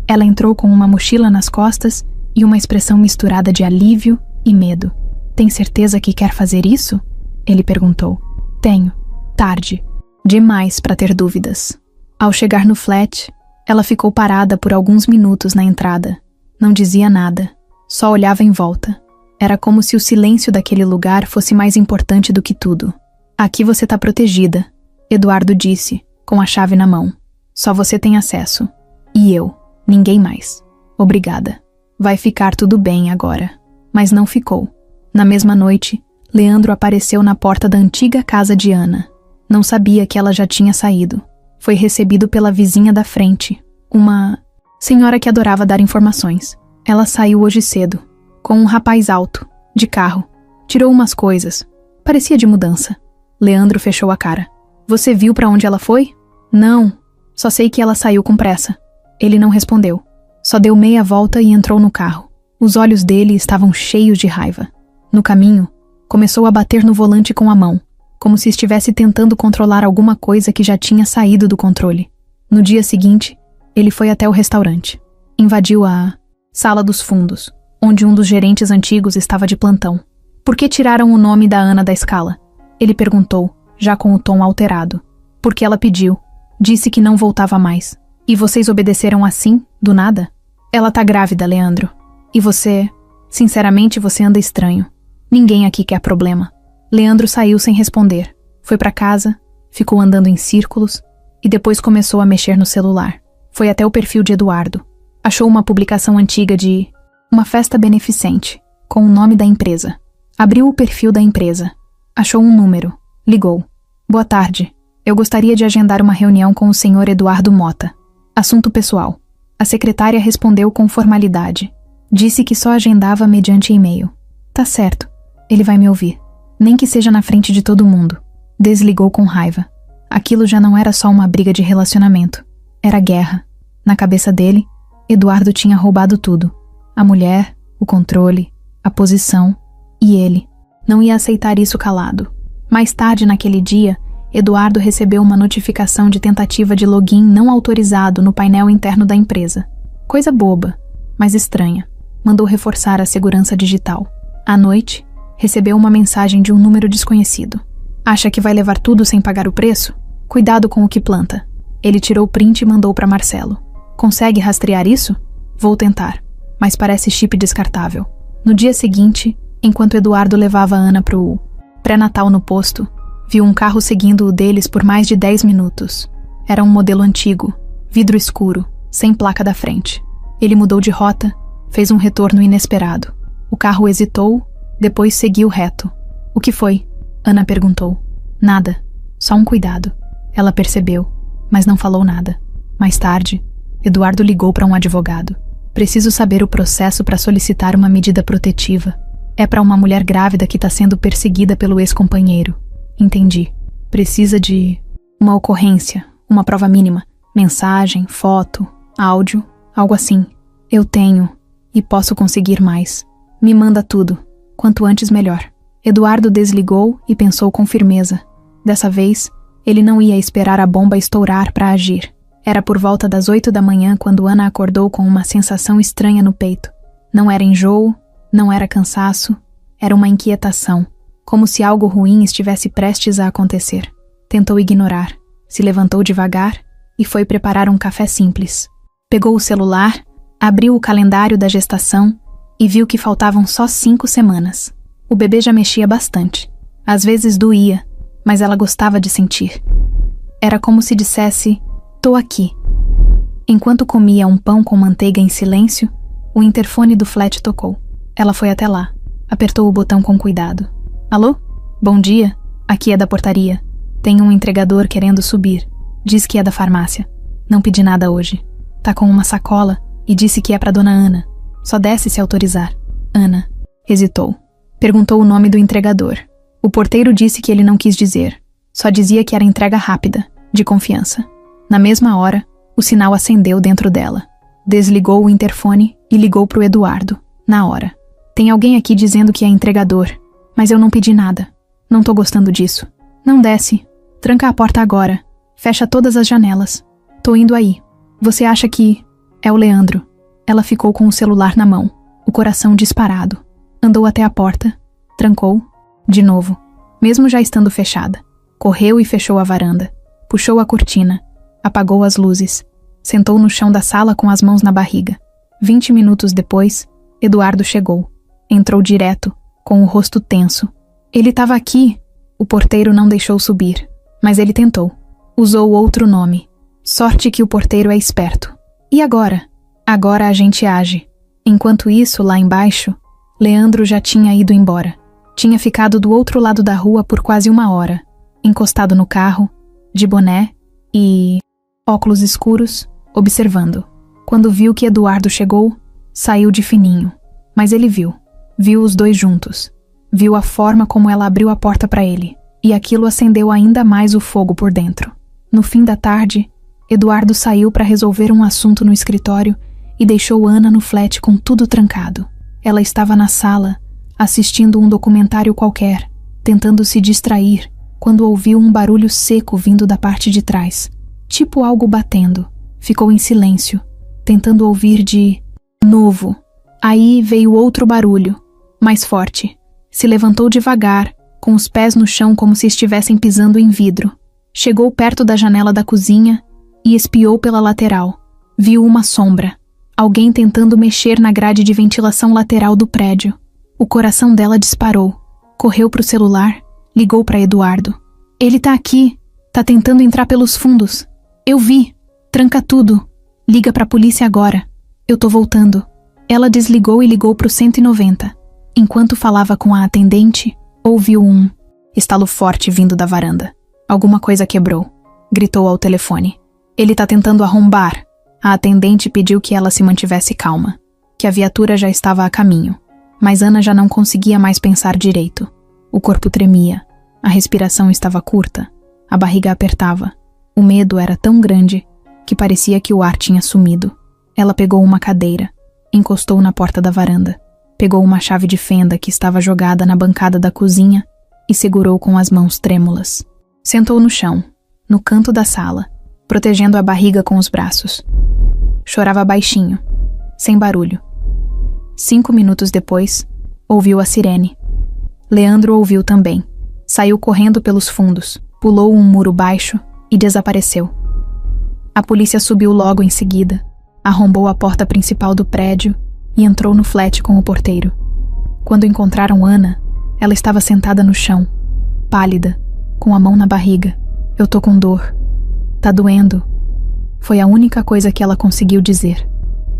Ela entrou com uma mochila nas costas e uma expressão misturada de alívio e medo. Tem certeza que quer fazer isso? Ele perguntou. Tenho. Tarde. Demais para ter dúvidas. Ao chegar no flat, ela ficou parada por alguns minutos na entrada. Não dizia nada. Só olhava em volta. Era como se o silêncio daquele lugar fosse mais importante do que tudo. Aqui você tá protegida, Eduardo disse, com a chave na mão. Só você tem acesso. E eu. Ninguém mais. Obrigada. Vai ficar tudo bem agora. Mas não ficou. Na mesma noite, Leandro apareceu na porta da antiga casa de Ana. Não sabia que ela já tinha saído. Foi recebido pela vizinha da frente, uma senhora que adorava dar informações. Ela saiu hoje cedo, com um rapaz alto, de carro. Tirou umas coisas. Parecia de mudança. Leandro fechou a cara. Você viu pra onde ela foi? Não. Só sei que ela saiu com pressa. Ele não respondeu. Só deu meia volta e entrou no carro. Os olhos dele estavam cheios de raiva. No caminho, começou a bater no volante com a mão, como se estivesse tentando controlar alguma coisa que já tinha saído do controle. No dia seguinte, ele foi até o restaurante. Invadiu a sala dos fundos, onde um dos gerentes antigos estava de plantão. Por que tiraram o nome da Ana da escala? Ele perguntou, já com o tom alterado. Porque ela pediu. Disse que não voltava mais. E vocês obedeceram assim, do nada? Ela tá grávida, Leandro. E você... Sinceramente, você anda estranho. Ninguém aqui quer problema. Leandro saiu sem responder. Foi pra casa, ficou andando em círculos e depois começou a mexer no celular. Foi até o perfil de Eduardo. Achou uma publicação antiga de uma festa beneficente, com o nome da empresa. Abriu o perfil da empresa. Achou um número. Ligou. Boa tarde. Eu gostaria de agendar uma reunião com o senhor Eduardo Mota. Assunto pessoal. A secretária respondeu com formalidade. Disse que só agendava mediante e-mail. Tá certo. Ele vai me ouvir. Nem que seja na frente de todo mundo. Desligou com raiva. Aquilo já não era só uma briga de relacionamento. Era guerra. Na cabeça dele, Eduardo tinha roubado tudo. A mulher, o controle, a posição e ele. Não ia aceitar isso calado. Mais tarde naquele dia, Eduardo recebeu uma notificação de tentativa de login não autorizado no painel interno da empresa. Coisa boba, mas estranha. Mandou reforçar a segurança digital. À noite, recebeu uma mensagem de um número desconhecido. Acha que vai levar tudo sem pagar o preço? Cuidado com o que planta. Ele tirou o print e mandou para Marcelo. Consegue rastrear isso? Vou tentar, mas parece chip descartável. No dia seguinte, enquanto Eduardo levava a Ana pro pré-natal no posto, viu um carro seguindo o deles por mais de 10 minutos. Era um modelo antigo, vidro escuro, sem placa da frente. Ele mudou de rota, fez um retorno inesperado. O carro hesitou, depois seguiu reto. O que foi? Ana perguntou. Nada, só um cuidado. Ela percebeu, mas não falou nada. Mais tarde, Eduardo ligou para um advogado. Preciso saber o processo para solicitar uma medida protetiva. É para uma mulher grávida que está sendo perseguida pelo ex-companheiro. Entendi. Precisa de uma ocorrência, uma prova mínima. Mensagem, foto, áudio, algo assim. Eu tenho, e posso conseguir mais. Me manda tudo. Quanto antes, melhor. Eduardo desligou e pensou com firmeza. Dessa vez, ele não ia esperar a bomba estourar para agir. Era por volta das 8 da manhã quando Ana acordou com uma sensação estranha no peito. Não era enjoo, não era cansaço, era uma inquietação, como se algo ruim estivesse prestes a acontecer. Tentou ignorar, se levantou devagar e foi preparar um café simples. Pegou o celular, abriu o calendário da gestação e viu que faltavam só 5 semanas. O bebê já mexia bastante. Às vezes doía, mas ela gostava de sentir. Era como se dissesse: "Tô aqui." Enquanto comia um pão com manteiga em silêncio, o interfone do flat tocou. Ela foi até lá, apertou o botão com cuidado. "Alô? Bom dia, aqui é da portaria. Tem um entregador querendo subir. Diz que é da farmácia. Não pedi nada hoje. Tá com uma sacola e disse que é pra dona Ana. Só desce se autorizar." Ana hesitou. Perguntou o nome do entregador. O porteiro disse que ele não quis dizer. Só dizia que era entrega rápida, de confiança. Na mesma hora, o sinal acendeu dentro dela. Desligou o interfone e ligou pro Eduardo, na hora. "Tem alguém aqui dizendo que é entregador, mas eu não pedi nada. Não tô gostando disso. Não desce. Tranca a porta agora. Fecha todas as janelas. Tô indo aí. Você acha que..." "É o Leandro." Ela ficou com o celular na mão, o coração disparado. Andou até a porta, trancou, de novo, mesmo já estando fechada. Correu e fechou a varanda. Puxou a cortina, apagou as luzes. Sentou no chão da sala com as mãos na barriga. 20 minutos depois, Eduardo chegou. Entrou direto, com o rosto tenso. "Ele estava aqui." O porteiro não deixou subir, mas ele tentou. Usou outro nome. Sorte que o porteiro é esperto. "E agora?" "Agora a gente age." Enquanto isso, lá embaixo, Leandro já tinha ido embora. Tinha ficado do outro lado da rua por quase 1 hora, encostado no carro, de boné e óculos escuros, observando. Quando viu que Eduardo chegou, saiu de fininho. Mas ele viu. Viu os dois juntos. Viu a forma como ela abriu a porta para ele, e aquilo acendeu ainda mais o fogo por dentro. No fim da tarde, Eduardo saiu para resolver um assunto no escritório e deixou Ana no flat com tudo trancado. Ela estava na sala, assistindo um documentário qualquer, tentando se distrair, quando ouviu um barulho seco vindo da parte de trás, tipo algo batendo. Ficou em silêncio, tentando ouvir de novo. Aí veio outro barulho, mais forte. Se levantou devagar, com os pés no chão como se estivessem pisando em vidro. Chegou perto da janela da cozinha e espiou pela lateral. Viu uma sombra. Alguém tentando mexer na grade de ventilação lateral do prédio. O coração dela disparou. Correu pro celular, ligou para Eduardo. "Ele tá aqui. Tá tentando entrar pelos fundos. Eu vi. Tranca tudo. Liga pra polícia agora. Eu tô voltando." Ela desligou e ligou pro 190. Enquanto falava com a atendente, ouviu um estalo forte vindo da varanda. Alguma coisa quebrou. Gritou ao telefone. "Ele tá tentando arrombar." A atendente pediu que ela se mantivesse calma, que a viatura já estava a caminho. Mas Ana já não conseguia mais pensar direito. O corpo tremia, a respiração estava curta, a barriga apertava. O medo era tão grande que parecia que o ar tinha sumido. Ela pegou uma cadeira, encostou na porta da varanda, pegou uma chave de fenda que estava jogada na bancada da cozinha e segurou com as mãos trêmulas. Sentou no chão, no canto da sala, protegendo a barriga com os braços. Chorava baixinho, sem barulho. 5 minutos depois, ouviu a sirene. Leandro ouviu também. Saiu correndo pelos fundos, pulou um muro baixo e desapareceu. A polícia subiu logo em seguida, arrombou a porta principal do prédio e entrou no flat com o porteiro. Quando encontraram Ana, ela estava sentada no chão, pálida, com a mão na barriga. "Eu tô com dor. Tá doendo." Foi a única coisa que ela conseguiu dizer.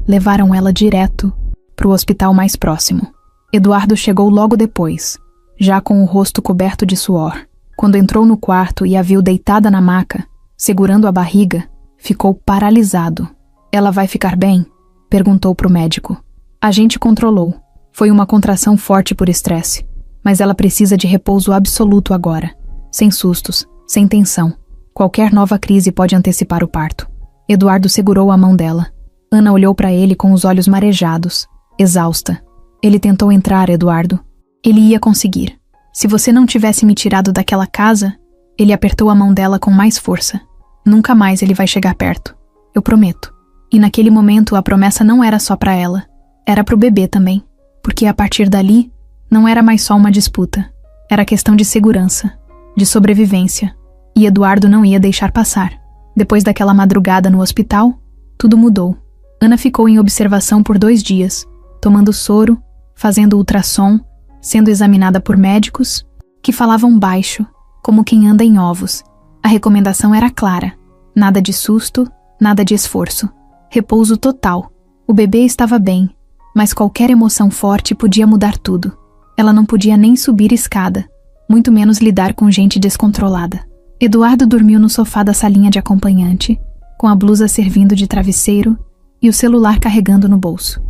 Levaram ela direto pro hospital mais próximo. Eduardo chegou logo depois, já com o rosto coberto de suor. Quando entrou no quarto e a viu deitada na maca, segurando a barriga, ficou paralisado. "Ela vai ficar bem?" perguntou pro médico. A gente controlou. Foi uma contração forte por estresse, mas ela precisa de repouso absoluto agora. Sem sustos, sem tensão. Qualquer nova crise pode antecipar o parto. Eduardo segurou a mão dela. Ana olhou para ele com os olhos marejados, exausta. "Ele tentou entrar, Eduardo. Ele ia conseguir. Se você não tivesse me tirado daquela casa..." Ele apertou a mão dela com mais força. "Nunca mais ele vai chegar perto. Eu prometo." E naquele momento a promessa não era só para ela. Era pro bebê também. Porque a partir dali, não era mais só uma disputa. Era questão de segurança, de sobrevivência. E Eduardo não ia deixar passar. Depois daquela madrugada no hospital, tudo mudou. Ana ficou em observação por 2 dias, tomando soro, fazendo ultrassom, sendo examinada por médicos que falavam baixo, como quem anda em ovos. A recomendação era clara: nada de susto, nada de esforço. Repouso total. O bebê estava bem, mas qualquer emoção forte podia mudar tudo. Ela não podia nem subir escada, muito menos lidar com gente descontrolada. Eduardo dormiu no sofá da salinha de acompanhante, com a blusa servindo de travesseiro e o celular carregando no bolso.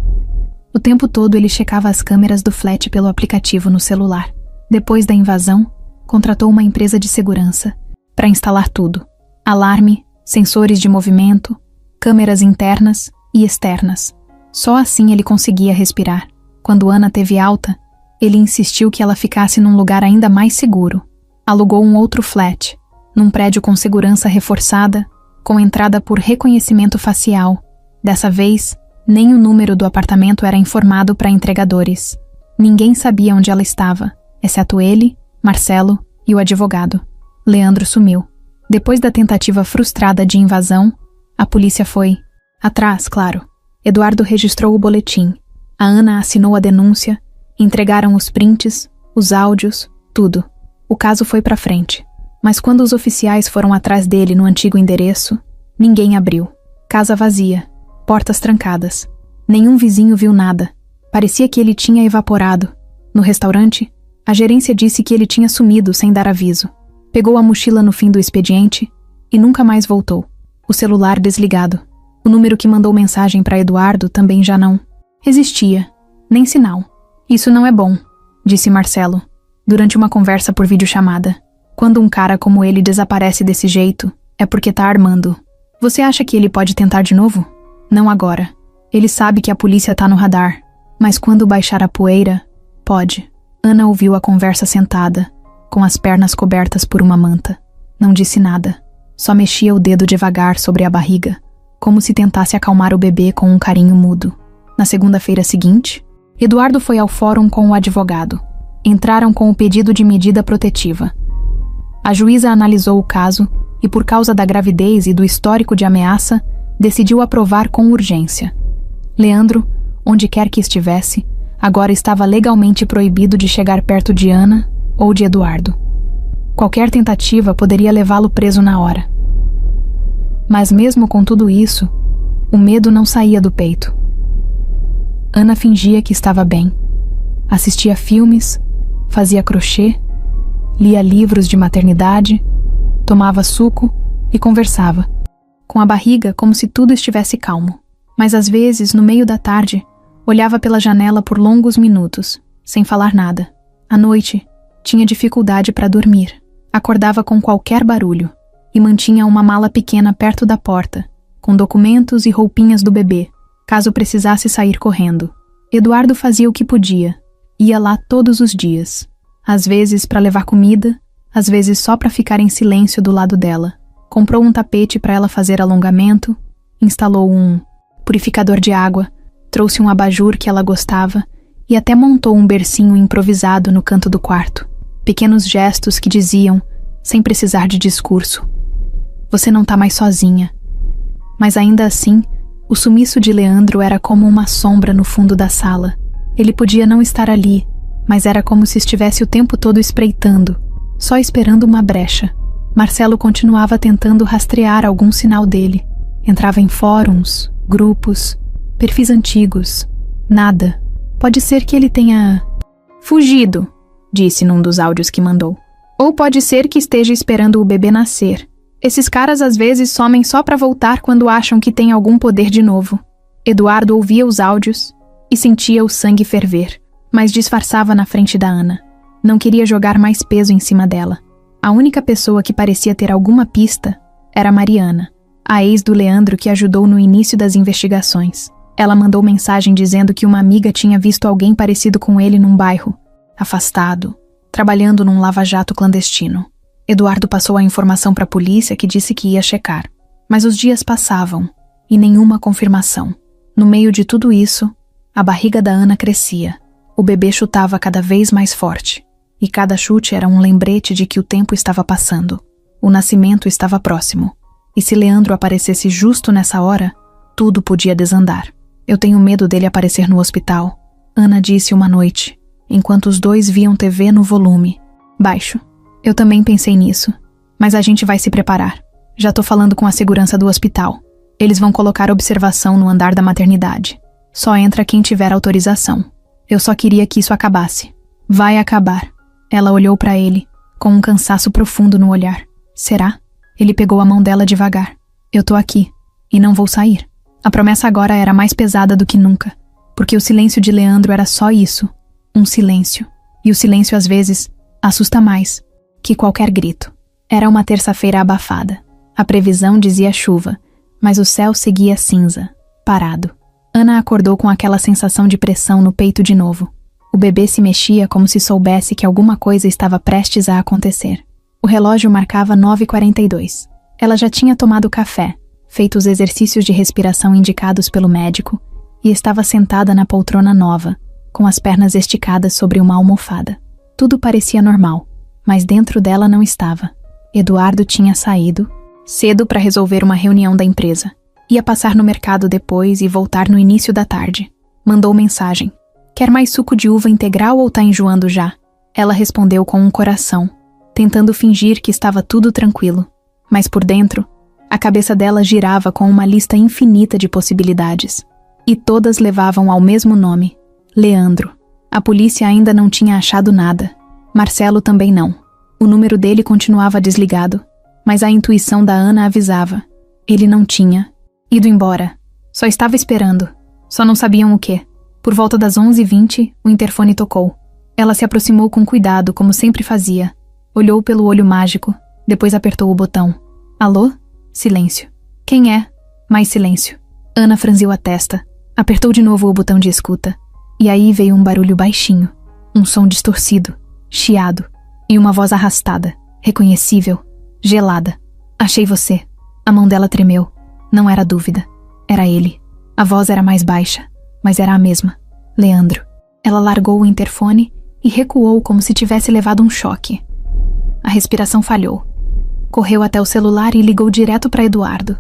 O tempo todo ele checava as câmeras do flat pelo aplicativo no celular. Depois da invasão, contratou uma empresa de segurança para instalar tudo: alarme, sensores de movimento, câmeras internas e externas. Só assim ele conseguia respirar. Quando Ana teve alta, ele insistiu que ela ficasse num lugar ainda mais seguro. Alugou um outro flat, num prédio com segurança reforçada, com entrada por reconhecimento facial. Dessa vez, nem o número do apartamento era informado para entregadores. Ninguém sabia onde ela estava, exceto ele, Marcelo e o advogado. Leandro sumiu. Depois da tentativa frustrada de invasão, a polícia foi atrás, claro. Eduardo registrou o boletim. A Ana assinou a denúncia, entregaram os prints, os áudios, tudo. O caso foi para frente. Mas quando os oficiais foram atrás dele no antigo endereço, ninguém abriu. Casa vazia, portas trancadas. Nenhum vizinho viu nada. Parecia que ele tinha evaporado. No restaurante, a gerência disse que ele tinha sumido sem dar aviso. Pegou a mochila no fim do expediente e nunca mais voltou. O celular desligado. O número que mandou mensagem para Eduardo também já não existia. Nem sinal. "Isso não é bom", disse Marcelo, durante uma conversa por videochamada. "Quando um cara como ele desaparece desse jeito, é porque tá armando. Você acha que ele pode tentar de novo? Não agora. Ele sabe que a polícia tá no radar. Mas quando baixar a poeira, pode." Ana ouviu a conversa sentada, com as pernas cobertas por uma manta. Não disse nada. Só mexia o dedo devagar sobre a barriga, como se tentasse acalmar o bebê com um carinho mudo. Na segunda-feira seguinte, Eduardo foi ao fórum com o advogado. Entraram com o pedido de medida protetiva. A juíza analisou o caso e, por causa da gravidez e do histórico de ameaça, decidiu aprovar com urgência. Leandro, onde quer que estivesse, agora estava legalmente proibido de chegar perto de Ana ou de Eduardo. Qualquer tentativa poderia levá-lo preso na hora. Mas mesmo com tudo isso, o medo não saía do peito. Ana fingia que estava bem. Assistia filmes, fazia crochê, lia livros de maternidade, tomava suco e conversava, com a barriga como se tudo estivesse calmo. Mas às vezes, no meio da tarde, olhava pela janela por longos minutos, sem falar nada. À noite, tinha dificuldade para dormir. Acordava com qualquer barulho e mantinha uma mala pequena perto da porta, com documentos e roupinhas do bebê, caso precisasse sair correndo. Eduardo fazia o que podia. Ia lá todos os dias. Às vezes para levar comida, às vezes só para ficar em silêncio do lado dela. Comprou um tapete para ela fazer alongamento, instalou um purificador de água, trouxe um abajur que ela gostava e até montou um bercinho improvisado no canto do quarto. Pequenos gestos que diziam, sem precisar de discurso: "Você não tá mais sozinha." Mas ainda assim, o sumiço de Leandro era como uma sombra no fundo da sala. Ele podia não estar ali, mas era como se estivesse o tempo todo espreitando, só esperando uma brecha. Marcelo continuava tentando rastrear algum sinal dele. Entrava em fóruns, grupos, perfis antigos. Nada. Pode ser que ele tenha fugido, disse num dos áudios que mandou. Ou pode ser que esteja esperando o bebê nascer. Esses caras às vezes somem só pra voltar quando acham que tem algum poder de novo. Eduardo ouvia os áudios e sentia o sangue ferver, mas disfarçava na frente da Ana. Não queria jogar mais peso em cima dela. A única pessoa que parecia ter alguma pista era Mariana, a ex do Leandro que ajudou no início das investigações. Ela mandou mensagem dizendo que uma amiga tinha visto alguém parecido com ele num bairro, afastado, trabalhando num lava-jato clandestino. Eduardo passou a informação para a polícia, que disse que ia checar. Mas os dias passavam e nenhuma confirmação. No meio de tudo isso, a barriga da Ana crescia. O bebê chutava cada vez mais forte. E cada chute era um lembrete de que o tempo estava passando. O nascimento estava próximo. E se Leandro aparecesse justo nessa hora, tudo podia desandar. "Eu tenho medo dele aparecer no hospital", Ana disse uma noite, enquanto os dois viam TV no volume baixo. "Eu também pensei nisso, mas a gente vai se preparar. Já tô falando com a segurança do hospital. Eles vão colocar observação no andar da maternidade. Só entra quem tiver autorização. Eu só queria que isso acabasse." "Vai acabar." Ela olhou pra ele, com um cansaço profundo no olhar. "Será?" Ele pegou a mão dela devagar. "Eu tô aqui, e não vou sair." A promessa agora era mais pesada do que nunca, porque o silêncio de Leandro era só isso, um silêncio. E o silêncio às vezes assusta mais que qualquer grito. Era uma terça-feira abafada. A previsão dizia chuva, mas o céu seguia cinza, parado. Ana acordou com aquela sensação de pressão no peito de novo. O bebê se mexia como se soubesse que alguma coisa estava prestes a acontecer. O relógio marcava 9h42. Ela já tinha tomado café, feito os exercícios de respiração indicados pelo médico e estava sentada na poltrona nova, com as pernas esticadas sobre uma almofada. Tudo parecia normal, mas dentro dela não estava. Eduardo tinha saído cedo para resolver uma reunião da empresa. Ia passar no mercado depois e voltar no início da tarde. Mandou mensagem: "Quer mais suco de uva integral ou tá enjoando já?" Ela respondeu com um coração, tentando fingir que estava tudo tranquilo. Mas por dentro, a cabeça dela girava com uma lista infinita de possibilidades. E todas levavam ao mesmo nome: Leandro. A polícia ainda não tinha achado nada. Marcelo também não. O número dele continuava desligado, mas a intuição da Ana avisava: ele não tinha ido embora. Só estava esperando. Só não sabiam o quê. Por volta das 11h20, o interfone tocou. Ela se aproximou com cuidado, como sempre fazia. Olhou pelo olho mágico, depois apertou o botão. "Alô?" Silêncio. "Quem é?" Mais silêncio. Ana franziu a testa. Apertou de novo o botão de escuta. E aí veio um barulho baixinho. Um som distorcido, chiado. E uma voz arrastada, reconhecível, gelada. "Achei você." A mão dela tremeu. Não era dúvida. Era ele. A voz era mais baixa, mas era a mesma. Leandro. Ela largou o interfone e recuou como se tivesse levado um choque. A respiração falhou. Correu até o celular e ligou direto para Eduardo.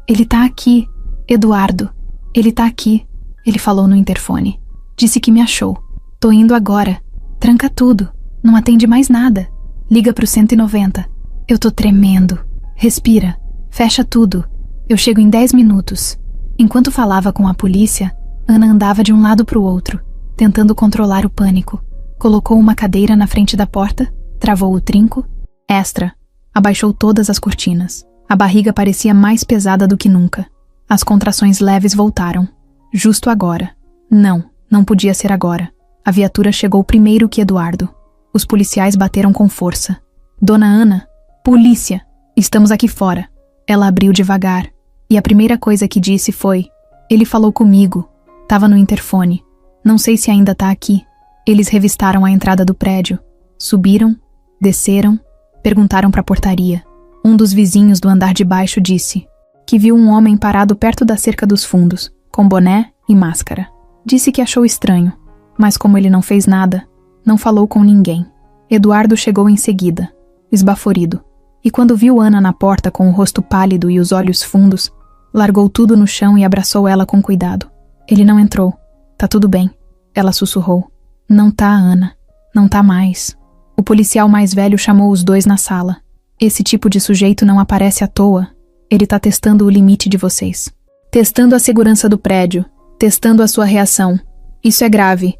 "Ele tá aqui, Eduardo. Ele tá aqui." Ele falou no interfone. "Disse que me achou. Tô indo agora. Tranca tudo. Não atende mais nada. Liga pro 190. Eu tô tremendo. Respira. Fecha tudo. Eu chego em 10 minutos. Enquanto falava com a polícia, Ana andava de um lado pro outro, tentando controlar o pânico. Colocou uma cadeira na frente da porta, travou o trinco. Extra. Abaixou todas as cortinas. A barriga parecia mais pesada do que nunca. As contrações leves voltaram. Justo agora. Não podia ser agora. A viatura chegou primeiro que Eduardo. Os policiais bateram com força. "Dona Ana, polícia, estamos aqui fora." Ela abriu devagar, e a primeira coisa que disse foi: "Ele falou comigo. Tava no interfone. Não sei se ainda tá aqui." Eles revistaram a entrada do prédio. Subiram, desceram, perguntaram pra portaria. Um dos vizinhos do andar de baixo disse que viu um homem parado perto da cerca dos fundos, com boné e máscara. Disse que achou estranho, mas como ele não fez nada, não falou com ninguém. Eduardo chegou em seguida, esbaforido, e quando viu Ana na porta com o rosto pálido e os olhos fundos, largou tudo no chão e abraçou ela com cuidado. Ele não entrou. Tá tudo bem, ela sussurrou. Não tá, Ana. Não tá mais. O policial mais velho chamou os dois na sala. Esse tipo de sujeito não aparece à toa. Ele tá testando o limite de vocês. Testando a segurança do prédio. Testando a sua reação. Isso é grave.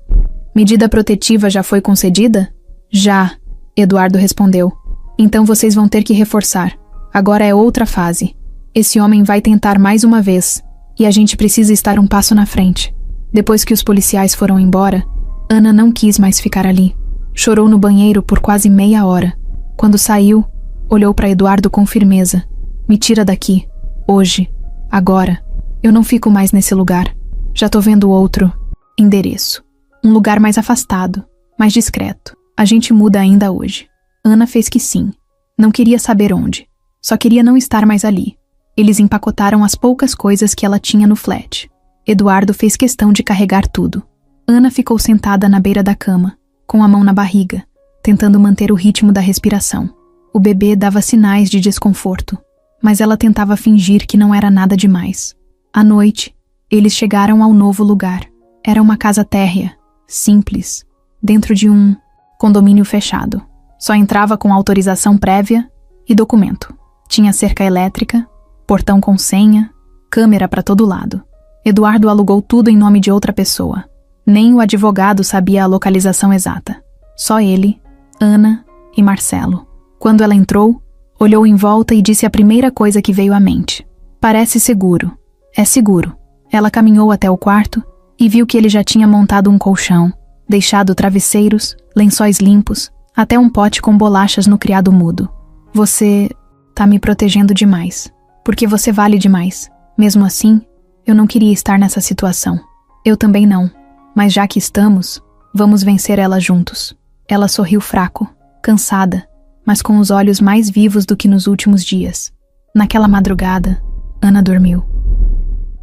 Medida protetiva já foi concedida? Já, Eduardo respondeu. Então vocês vão ter que reforçar. Agora é outra fase. Esse homem vai tentar mais uma vez. E a gente precisa estar um passo na frente. Depois que os policiais foram embora, Ana não quis mais ficar ali. Chorou no banheiro por quase meia hora. Quando saiu, olhou para Eduardo com firmeza. Me tira daqui. Hoje. Agora. Eu não fico mais nesse lugar. Já tô vendo outro endereço. Um lugar mais afastado, mais discreto. A gente muda ainda hoje. Ana fez que sim. Não queria saber onde. Só queria não estar mais ali. Eles empacotaram as poucas coisas que ela tinha no flat. Eduardo fez questão de carregar tudo. Ana ficou sentada na beira da cama, com a mão na barriga, tentando manter o ritmo da respiração. O bebê dava sinais de desconforto, mas ela tentava fingir que não era nada demais. À noite, eles chegaram ao novo lugar. Era uma casa térrea, simples, dentro de um condomínio fechado. Só entrava com autorização prévia e documento. Tinha cerca elétrica, portão com senha, câmera para todo lado. Eduardo alugou tudo em nome de outra pessoa. Nem o advogado sabia a localização exata. Só ele, Ana e Marcelo. Quando ela entrou, olhou em volta e disse a primeira coisa que veio à mente. Parece seguro. É seguro. Ela caminhou até o quarto e viu que ele já tinha montado um colchão, deixado travesseiros, lençóis limpos, até um pote com bolachas no criado mudo. Você tá me protegendo demais. Porque você vale demais. Mesmo assim, eu não queria estar nessa situação. Eu também não. Mas já que estamos, vamos vencer ela juntos. Ela sorriu fraco, cansada, mas com os olhos mais vivos do que nos últimos dias. Naquela madrugada, Ana dormiu.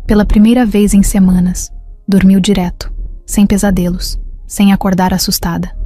Pela primeira vez em semanas, dormiu direto, sem pesadelos, sem acordar assustada.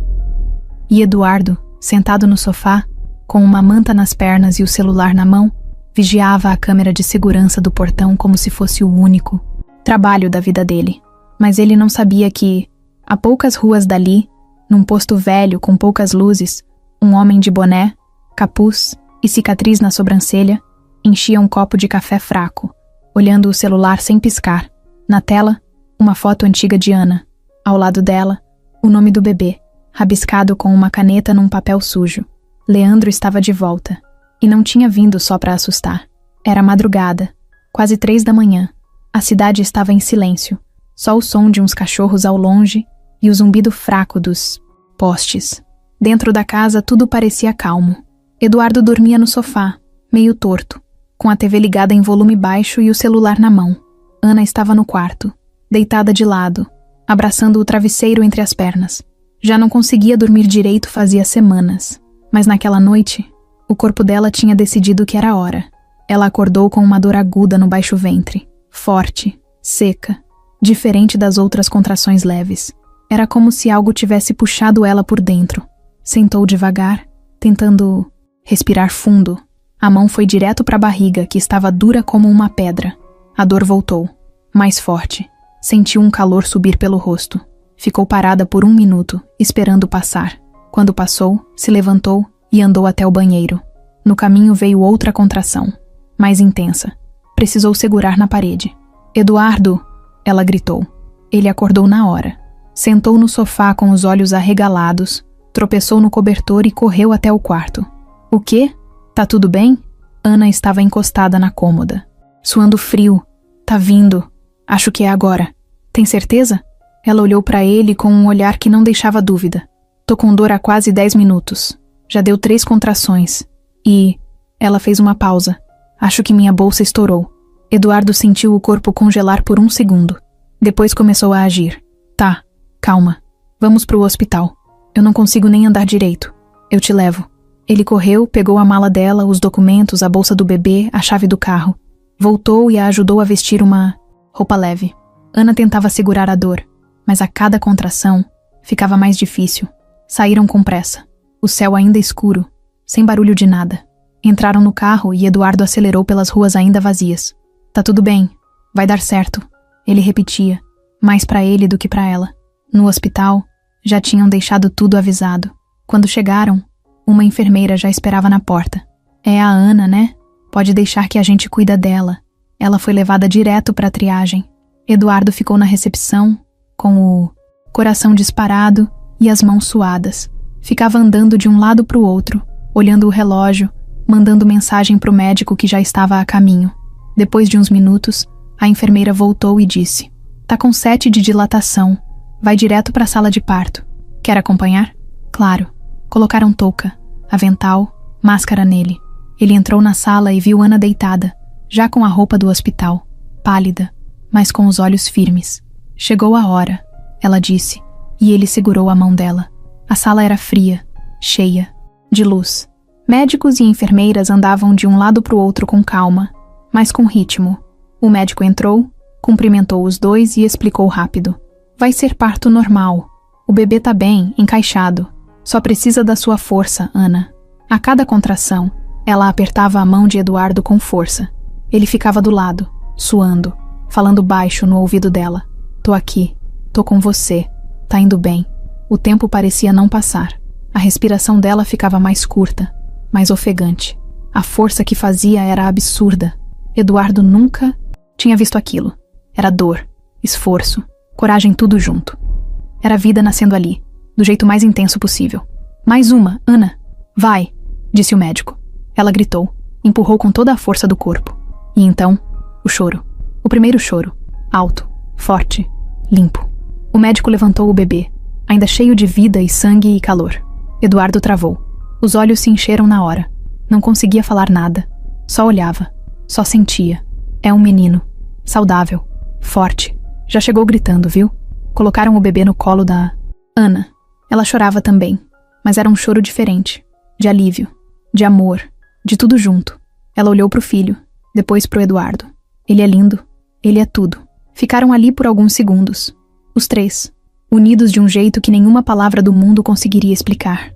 E Eduardo, sentado no sofá, com uma manta nas pernas e o celular na mão, vigiava a câmera de segurança do portão como se fosse o único trabalho da vida dele. Mas ele não sabia que, a poucas ruas dali, num posto velho com poucas luzes, um homem de boné, capuz e cicatriz na sobrancelha enchia um copo de café fraco, olhando o celular sem piscar. Na tela, uma foto antiga de Ana. Ao lado dela, o nome do bebê, rabiscado com uma caneta num papel sujo. Leandro estava de volta. E não tinha vindo só para assustar. Era madrugada, quase 3 da manhã. A cidade estava em silêncio. Só o som de uns cachorros ao longe e o zumbido fraco dos postes. Dentro da casa tudo parecia calmo. Eduardo dormia no sofá, meio torto, com a TV ligada em volume baixo e o celular na mão. Ana estava no quarto, deitada de lado, abraçando o travesseiro entre as pernas. Já não conseguia dormir direito fazia semanas, mas naquela noite, o corpo dela tinha decidido que era hora. Ela acordou com uma dor aguda no baixo ventre, forte, seca, diferente das outras contrações leves. Era como se algo tivesse puxado ela por dentro. Sentou devagar, tentando respirar fundo. A mão foi direto para a barriga, que estava dura como uma pedra. A dor voltou, mais forte. Sentiu um calor subir pelo rosto. Ficou parada por 1 minuto, esperando passar. Quando passou, se levantou e andou até o banheiro. No caminho veio outra contração, mais intensa. Precisou segurar na parede. "Eduardo!" ela gritou. Ele acordou na hora. Sentou no sofá com os olhos arregalados, tropeçou no cobertor e correu até o quarto. "O quê? Tá tudo bem?" Ana estava encostada na cômoda, suando frio. "Tá vindo. Acho que é agora. Tem certeza?" Ela olhou para ele com um olhar que não deixava dúvida. "Tô com dor há quase 10 minutos. Já deu 3 contrações. E..." Ela fez uma pausa. "Acho que minha bolsa estourou." Eduardo sentiu o corpo congelar por 1 segundo. Depois começou a agir. "Tá, calma. Vamos pro hospital. Eu não consigo nem andar direito. Eu te levo." Ele correu, pegou a mala dela, os documentos, a bolsa do bebê, a chave do carro. Voltou e a ajudou a vestir uma roupa leve. Ana tentava segurar a dor, mas a cada contração ficava mais difícil. Saíram com pressa. O céu ainda escuro, sem barulho de nada. Entraram no carro e Eduardo acelerou pelas ruas ainda vazias. Tá tudo bem, vai dar certo, ele repetia, mais pra ele do que pra ela. No hospital, já tinham deixado tudo avisado. Quando chegaram, uma enfermeira já esperava na porta. É a Ana, né? Pode deixar que a gente cuida dela. Ela foi levada direto pra triagem. Eduardo ficou na recepção, com o coração disparado e as mãos suadas. Ficava andando de um lado pro outro, olhando o relógio, mandando mensagem pro médico que já estava a caminho. Depois de uns minutos, a enfermeira voltou e disse: Tá com 7 de dilatação. Vai direto pra sala de parto. Quer acompanhar? Claro. Colocaram touca, avental, máscara nele. Ele entrou na sala e viu Ana deitada, já com a roupa do hospital, pálida, mas com os olhos firmes. Chegou a hora, ela disse, e ele segurou a mão dela. A sala era fria, cheia, de luz. Médicos e enfermeiras andavam de um lado para o outro com calma, mas com ritmo. O médico entrou, cumprimentou os dois e explicou rápido. Vai ser parto normal. O bebê tá bem, encaixado. Só precisa da sua força, Ana. A cada contração, ela apertava a mão de Eduardo com força. Ele ficava do lado, suando, falando baixo no ouvido dela. Tô aqui. Tô com você. Tá indo bem. O tempo parecia não passar. A respiração dela ficava mais curta, mais ofegante. A força que fazia era absurda. Eduardo nunca tinha visto aquilo. Era dor, esforço, coragem, tudo junto. Era a vida nascendo ali, do jeito mais intenso possível. Mais uma, Ana. Vai, disse o médico. Ela gritou, empurrou com toda a força do corpo. E então, o choro. O primeiro choro. Alto, forte, limpo. O médico levantou o bebê, ainda cheio de vida e sangue e calor. Eduardo travou. Os olhos se encheram na hora. Não conseguia falar nada. Só olhava. Só sentia. É um menino. Saudável. Forte. Já chegou gritando, viu? Colocaram o bebê no colo da Ana. Ela chorava também, mas era um choro diferente. De alívio. De amor. De tudo junto. Ela olhou pro filho, depois pro Eduardo. Ele é lindo. Ele é tudo. Ficaram ali por alguns segundos. Os três, unidos de um jeito que nenhuma palavra do mundo conseguiria explicar.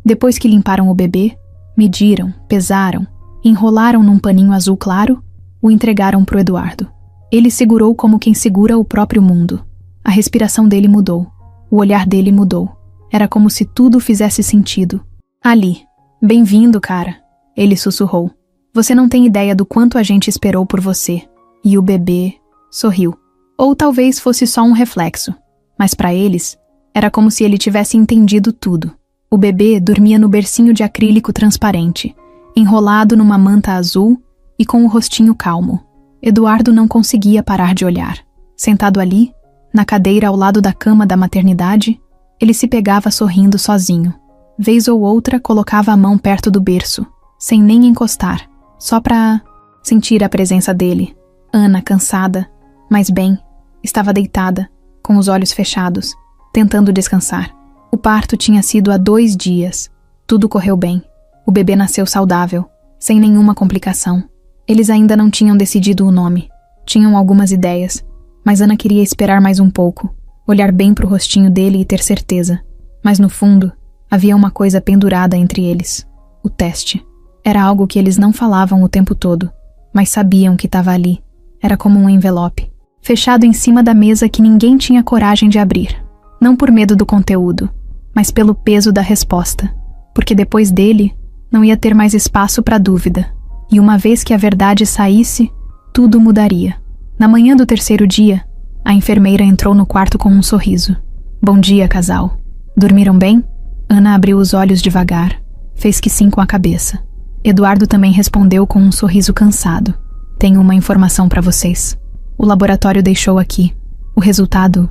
Depois que limparam o bebê, mediram, pesaram, enrolaram num paninho azul claro, o entregaram pro Eduardo. Ele segurou como quem segura o próprio mundo. A respiração dele mudou. O olhar dele mudou. Era como se tudo fizesse sentido. Ali. Bem-vindo, cara. Ele sussurrou. Você não tem ideia do quanto a gente esperou por você. E o bebê sorriu. Ou talvez fosse só um reflexo. Mas para eles, era como se ele tivesse entendido tudo. O bebê dormia no bercinho de acrílico transparente, enrolado numa manta azul e com o rostinho calmo. Eduardo não conseguia parar de olhar. Sentado ali, na cadeira ao lado da cama da maternidade, ele se pegava sorrindo sozinho. Vez ou outra colocava a mão perto do berço, sem nem encostar, só para sentir a presença dele. Ana, cansada, mas bem, estava deitada, com os olhos fechados, tentando descansar. O parto tinha sido há 2 dias. Tudo correu bem. O bebê nasceu saudável, sem nenhuma complicação. Eles ainda não tinham decidido o nome. Tinham algumas ideias, mas Ana queria esperar mais um pouco, olhar bem pro rostinho dele e ter certeza. Mas no fundo, havia uma coisa pendurada entre eles. O teste. Era algo que eles não falavam o tempo todo, mas sabiam que estava ali. Era como um envelope, fechado em cima da mesa que ninguém tinha coragem de abrir. Não por medo do conteúdo, mas pelo peso da resposta. Porque depois dele, não ia ter mais espaço para dúvida. E uma vez que a verdade saísse, tudo mudaria. Na manhã do 3º dia, a enfermeira entrou no quarto com um sorriso. Bom dia, casal. Dormiram bem? Ana abriu os olhos devagar. Fez que sim com a cabeça. Eduardo também respondeu com um sorriso cansado. Tenho uma informação para vocês. O laboratório deixou aqui. O resultado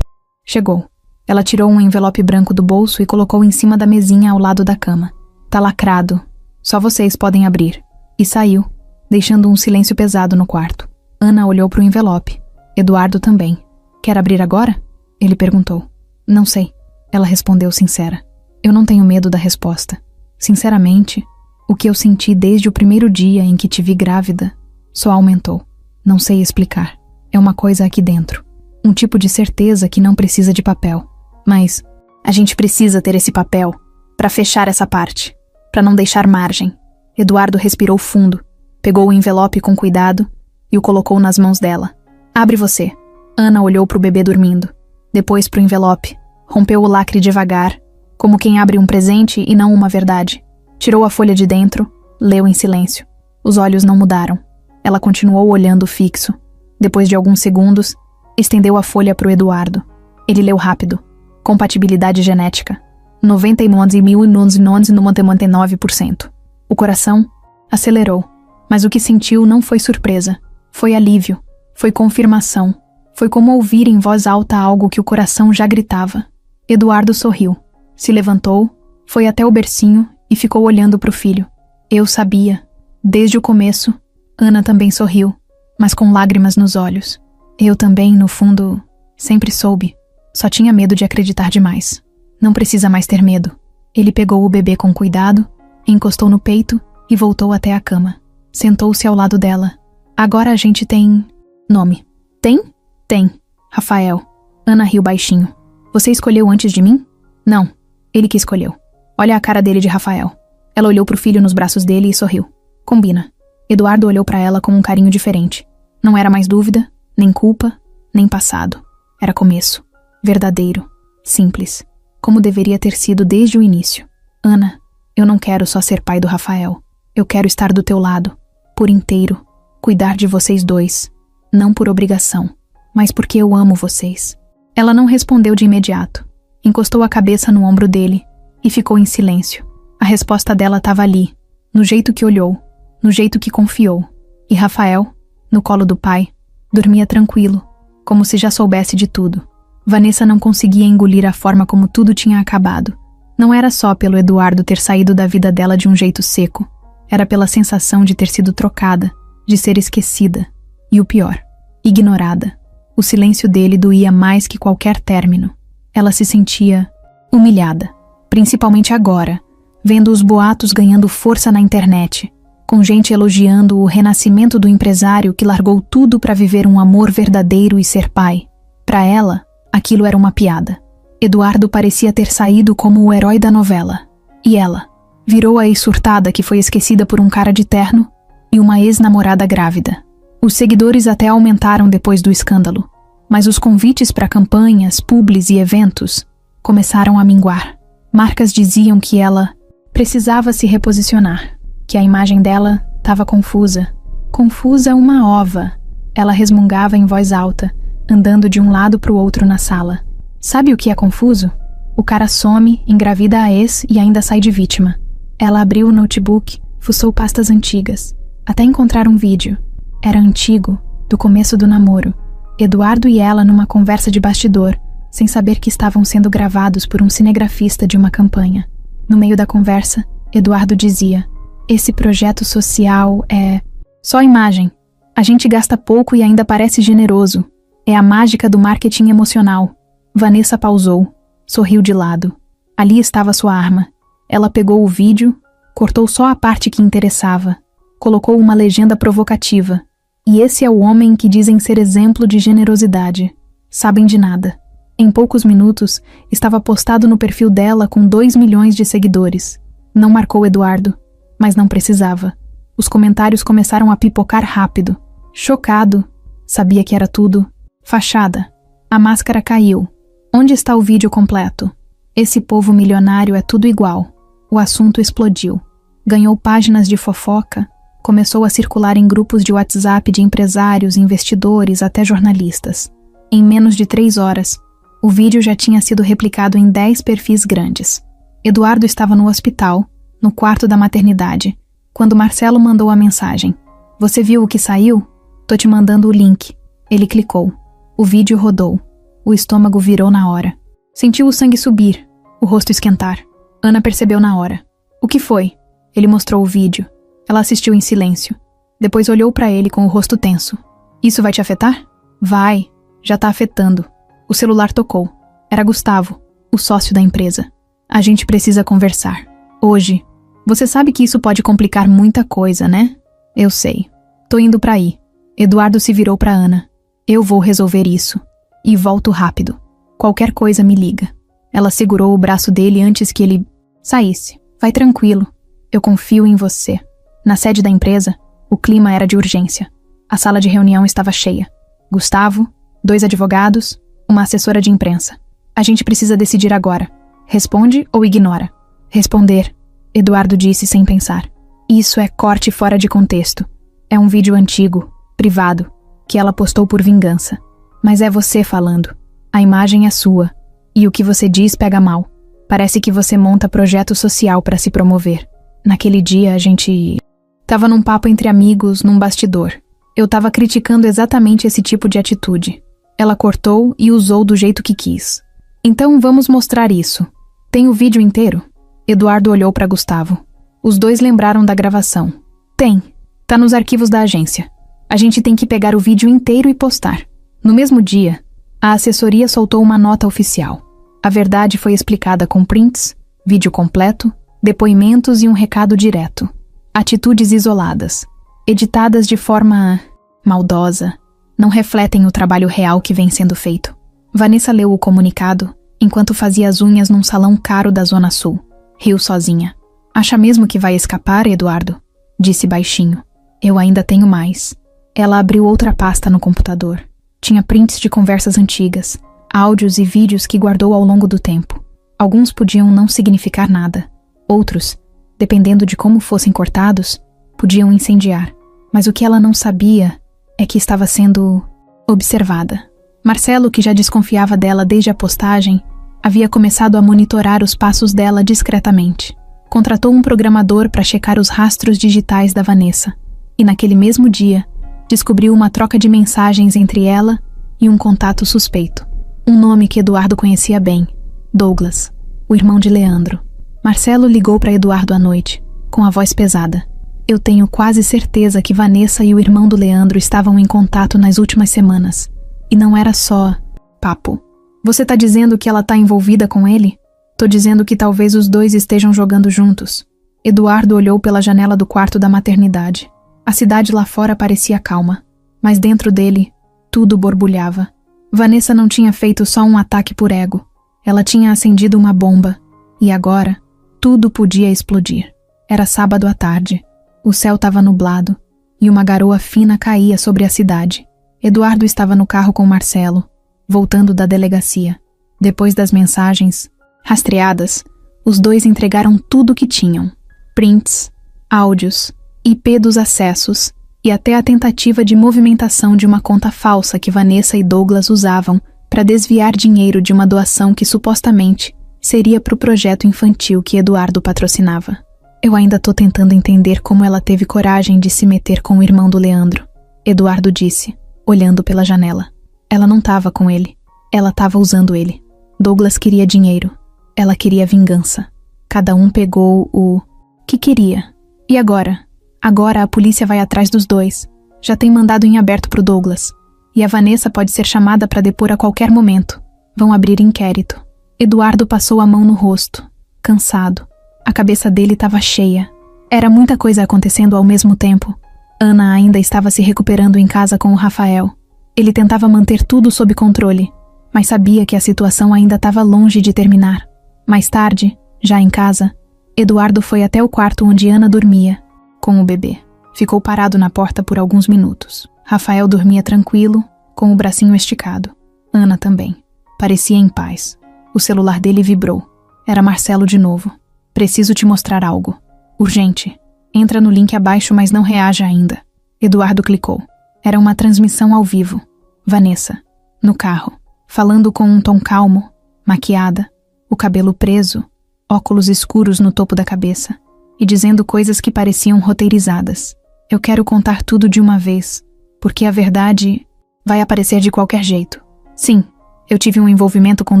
chegou. Ela tirou um envelope branco do bolso e colocou em cima da mesinha ao lado da cama. Tá lacrado. Só vocês podem abrir. E saiu, deixando um silêncio pesado no quarto. Ana olhou para o envelope. Eduardo também. Quer abrir agora? Ele perguntou. Não sei. Ela respondeu sincera. Eu não tenho medo da resposta. Sinceramente, o que eu senti desde o primeiro dia em que te vi grávida só aumentou. Não sei explicar. É uma coisa aqui dentro. Um tipo de certeza que não precisa de papel. Mas a gente precisa ter esse papel. Para fechar essa parte. Para não deixar margem. Eduardo respirou fundo, pegou o envelope com cuidado e o colocou nas mãos dela. Abre você. Ana olhou para o bebê dormindo. Depois para o envelope. Rompeu o lacre devagar, como quem abre um presente e não uma verdade. Tirou a folha de dentro, leu em silêncio. Os olhos não mudaram. Ela continuou olhando fixo. Depois de alguns segundos, estendeu a folha para o Eduardo. Ele leu rápido. Compatibilidade genética. 99,99%. O coração acelerou. Mas o que sentiu não foi surpresa. Foi alívio. Foi confirmação. Foi como ouvir em voz alta algo que o coração já gritava. Eduardo sorriu. Se levantou, foi até o bercinho e ficou olhando para o filho. Eu sabia. Desde o começo, Ana também sorriu, mas com lágrimas nos olhos. Eu também, no fundo, sempre soube. Só tinha medo de acreditar demais. Não precisa mais ter medo. Ele pegou o bebê com cuidado, encostou no peito e voltou até a cama. Sentou-se ao lado dela. Agora a gente tem... nome. Tem? Tem. Rafael. Ana riu baixinho. Você escolheu antes de mim? Não. Ele que escolheu. Olha a cara dele de Rafael. Ela olhou pro filho nos braços dele e sorriu. Combina. Eduardo olhou pra ela com um carinho diferente. Não era mais dúvida, nem culpa, nem passado. Era começo. Verdadeiro. Simples. Como deveria ter sido desde o início. Ana, eu não quero só ser pai do Rafael. Eu quero estar do teu lado. Por inteiro. Cuidar de vocês dois. Não por obrigação, mas porque eu amo vocês. Ela não respondeu de imediato. Encostou a cabeça no ombro dele e ficou em silêncio. A resposta dela estava ali, no jeito que olhou, no jeito que confiou. E Rafael, no colo do pai, dormia tranquilo, como se já soubesse de tudo. Vanessa não conseguia engolir a forma como tudo tinha acabado. Não era só pelo Eduardo ter saído da vida dela de um jeito seco. Era pela sensação de ter sido trocada, de ser esquecida. E o pior, ignorada. O silêncio dele doía mais que qualquer término. Ela se sentia humilhada, principalmente agora, vendo os boatos ganhando força na internet, com gente elogiando o renascimento do empresário que largou tudo para viver um amor verdadeiro e ser pai. Para ela, aquilo era uma piada. Eduardo parecia ter saído como o herói da novela. E ela virou a ex-surtada que foi esquecida por um cara de terno e uma ex-namorada grávida. Os seguidores até aumentaram depois do escândalo, mas os convites para campanhas, publis e eventos começaram a minguar. Marcas diziam que ela precisava se reposicionar, que a imagem dela estava confusa. Confusa uma ova. Ela resmungava em voz alta, andando de um lado para o outro na sala. Sabe o que é confuso? O cara some, engravida a ex e ainda sai de vítima. Ela abriu o notebook, fuçou pastas antigas, até encontrar um vídeo. Era antigo, do começo do namoro. Eduardo e ela numa conversa de bastidor, sem saber que estavam sendo gravados por um cinegrafista de uma campanha. No meio da conversa, Eduardo dizia: esse projeto social é só imagem. A gente gasta pouco e ainda parece generoso. É a mágica do marketing emocional. Vanessa pausou, sorriu de lado. Ali estava sua arma. Ela pegou o vídeo, cortou só a parte que interessava, colocou uma legenda provocativa. E esse é o homem que dizem ser exemplo de generosidade. Sabem de nada. Em poucos minutos, estava postado no perfil dela com 2 milhões de seguidores. Não marcou Eduardo, mas não precisava. Os comentários começaram a pipocar rápido. Chocado. Sabia que era tudo fachada. A máscara caiu. Onde está o vídeo completo? Esse povo milionário é tudo igual. O assunto explodiu. Ganhou páginas de fofoca. Começou a circular em grupos de WhatsApp de empresários, investidores, até jornalistas. Em menos de 3 horas, o vídeo já tinha sido replicado em 10 perfis grandes. Eduardo estava no hospital, no quarto da maternidade, quando Marcelo mandou a mensagem. Você viu o que saiu? Tô te mandando o link. Ele clicou. O vídeo rodou. O estômago virou na hora. Sentiu o sangue subir, o rosto esquentar. Ana percebeu na hora. O que foi? Ele mostrou o vídeo. Ela assistiu em silêncio. Depois olhou para ele com o rosto tenso. Isso vai te afetar? Vai. Já tá afetando. O celular tocou. Era Gustavo, o sócio da empresa. A gente precisa conversar. Hoje. Você sabe que isso pode complicar muita coisa, né? Eu sei. Tô indo pra aí. Eduardo se virou pra Ana. Eu vou resolver isso. E volto rápido. Qualquer coisa me liga. Ela segurou o braço dele antes que ele Saísse. Vai tranquilo. Eu confio em você. Na sede da empresa, o clima era de urgência. A sala de reunião estava cheia. Gustavo, 2 advogados, uma assessora de imprensa. A gente precisa decidir agora. Responde ou ignora? Responder, Eduardo disse sem pensar. Isso é corte fora de contexto. É um vídeo antigo, privado, que ela postou por vingança. Mas é você falando. A imagem é sua. E o que você diz pega mal. Parece que você monta projeto social para se promover. Naquele dia a gente tava num papo entre amigos, num bastidor. Eu tava criticando exatamente esse tipo de atitude. Ela cortou e usou do jeito que quis. Então vamos mostrar isso. Tem o vídeo inteiro? Eduardo olhou para Gustavo. Os dois lembraram da gravação. Tem. Tá nos arquivos da agência. A gente tem que pegar o vídeo inteiro e postar. No mesmo dia, a assessoria soltou uma nota oficial. A verdade foi explicada com prints, vídeo completo, depoimentos e um recado direto. Atitudes isoladas, editadas de forma maldosa, não refletem o trabalho real que vem sendo feito. Vanessa leu o comunicado enquanto fazia as unhas num salão caro da Zona Sul. Riu sozinha. Acha mesmo que vai escapar, Eduardo? Disse baixinho. Eu ainda tenho mais. Ela abriu outra pasta no computador. Tinha prints de conversas antigas, áudios e vídeos que guardou ao longo do tempo. Alguns podiam não significar nada. Outros, dependendo de como fossem cortados, podiam incendiar. Mas o que ela não sabia é que estava sendo observada. Marcelo, que já desconfiava dela desde a postagem, havia começado a monitorar os passos dela discretamente. Contratou um programador para checar os rastros digitais da Vanessa. E naquele mesmo dia, descobriu uma troca de mensagens entre ela e um contato suspeito. Um nome que Eduardo conhecia bem, Douglas, o irmão de Leandro. Marcelo ligou para Eduardo à noite, com a voz pesada. Eu tenho quase certeza que Vanessa e o irmão do Leandro estavam em contato nas últimas semanas. E não era só papo. Você tá dizendo que ela tá envolvida com ele? Tô dizendo que talvez os dois estejam jogando juntos. Eduardo olhou pela janela do quarto da maternidade. A cidade lá fora parecia calma, mas dentro dele, tudo borbulhava. Vanessa não tinha feito só um ataque por ego. Ela tinha acendido uma bomba. E agora, tudo podia explodir. Era sábado à tarde. O céu estava nublado e uma garoa fina caía sobre a cidade. Eduardo estava no carro com Marcelo, voltando da delegacia. Depois das mensagens, rastreadas, os dois entregaram tudo o que tinham. Prints, áudios, IP dos acessos e até a tentativa de movimentação de uma conta falsa que Vanessa e Douglas usavam para desviar dinheiro de uma doação que supostamente seria para o projeto infantil que Eduardo patrocinava. Eu ainda tô tentando entender como ela teve coragem de se meter com o irmão do Leandro, Eduardo disse, olhando pela janela. Ela não tava com ele. Ela tava usando ele. Douglas queria dinheiro. Ela queria vingança. Cada um pegou o que queria. E agora? Agora a polícia vai atrás dos dois. Já tem mandado em aberto pro Douglas. E a Vanessa pode ser chamada para depor a qualquer momento. Vão abrir inquérito. Eduardo passou a mão no rosto, cansado. A cabeça dele estava cheia. Era muita coisa acontecendo ao mesmo tempo. Ana ainda estava se recuperando em casa com o Rafael. Ele tentava manter tudo sob controle, mas sabia que a situação ainda estava longe de terminar. Mais tarde, já em casa, Eduardo foi até o quarto onde Ana dormia, com o bebê. Ficou parado na porta por alguns minutos. Rafael dormia tranquilo, com o bracinho esticado. Ana também. Parecia em paz. O celular dele vibrou. Era Marcelo de novo. Preciso te mostrar algo. Urgente. Entra no link abaixo, mas não reaja ainda. Eduardo clicou. Era uma transmissão ao vivo. Vanessa, no carro, falando com um tom calmo, maquiada, o cabelo preso, óculos escuros no topo da cabeça, e dizendo coisas que pareciam roteirizadas. Eu quero contar tudo de uma vez, porque a verdade vai aparecer de qualquer jeito. Sim, eu tive um envolvimento com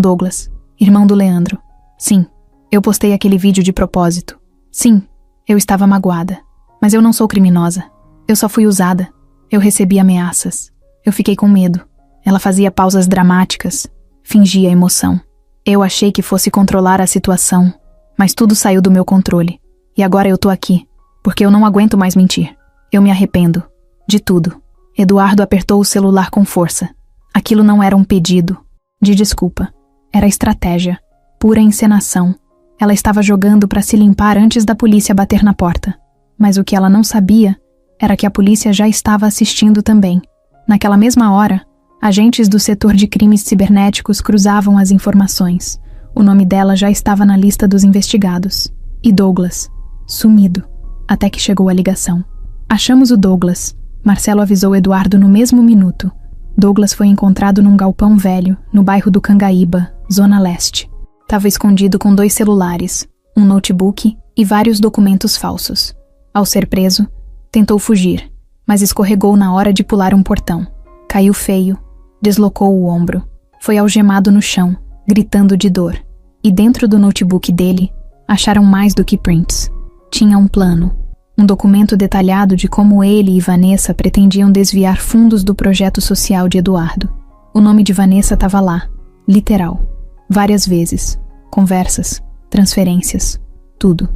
Douglas, irmão do Leandro. Sim, eu postei aquele vídeo de propósito. Sim, eu estava magoada. Mas eu não sou criminosa. Eu só fui usada. Eu recebi ameaças. Eu fiquei com medo. Ela fazia pausas dramáticas, fingia emoção. Eu achei que fosse controlar a situação, mas tudo saiu do meu controle. E agora eu tô aqui, porque eu não aguento mais mentir. Eu me arrependo. De tudo. Eduardo apertou o celular com força. Aquilo não era um pedido de desculpa. Era estratégia. Pura encenação. Ela estava jogando para se limpar antes da polícia bater na porta. Mas o que ela não sabia era que a polícia já estava assistindo também. Naquela mesma hora, agentes do setor de crimes cibernéticos cruzavam as informações. O nome dela já estava na lista dos investigados. E Douglas, sumido, até que chegou a ligação. Achamos o Douglas, Marcelo avisou Eduardo no mesmo minuto. Douglas foi encontrado num galpão velho, no bairro do Cangaíba, Zona Leste. Estava escondido com 2 celulares, um notebook e vários documentos falsos. Ao ser preso, tentou fugir, mas escorregou na hora de pular um portão. Caiu feio, deslocou o ombro. Foi algemado no chão, gritando de dor. E dentro do notebook dele, acharam mais do que prints. Tinha um plano, um documento detalhado de como ele e Vanessa pretendiam desviar fundos do projeto social de Eduardo. O nome de Vanessa estava lá, literal. Várias vezes. Conversas, transferências, tudo.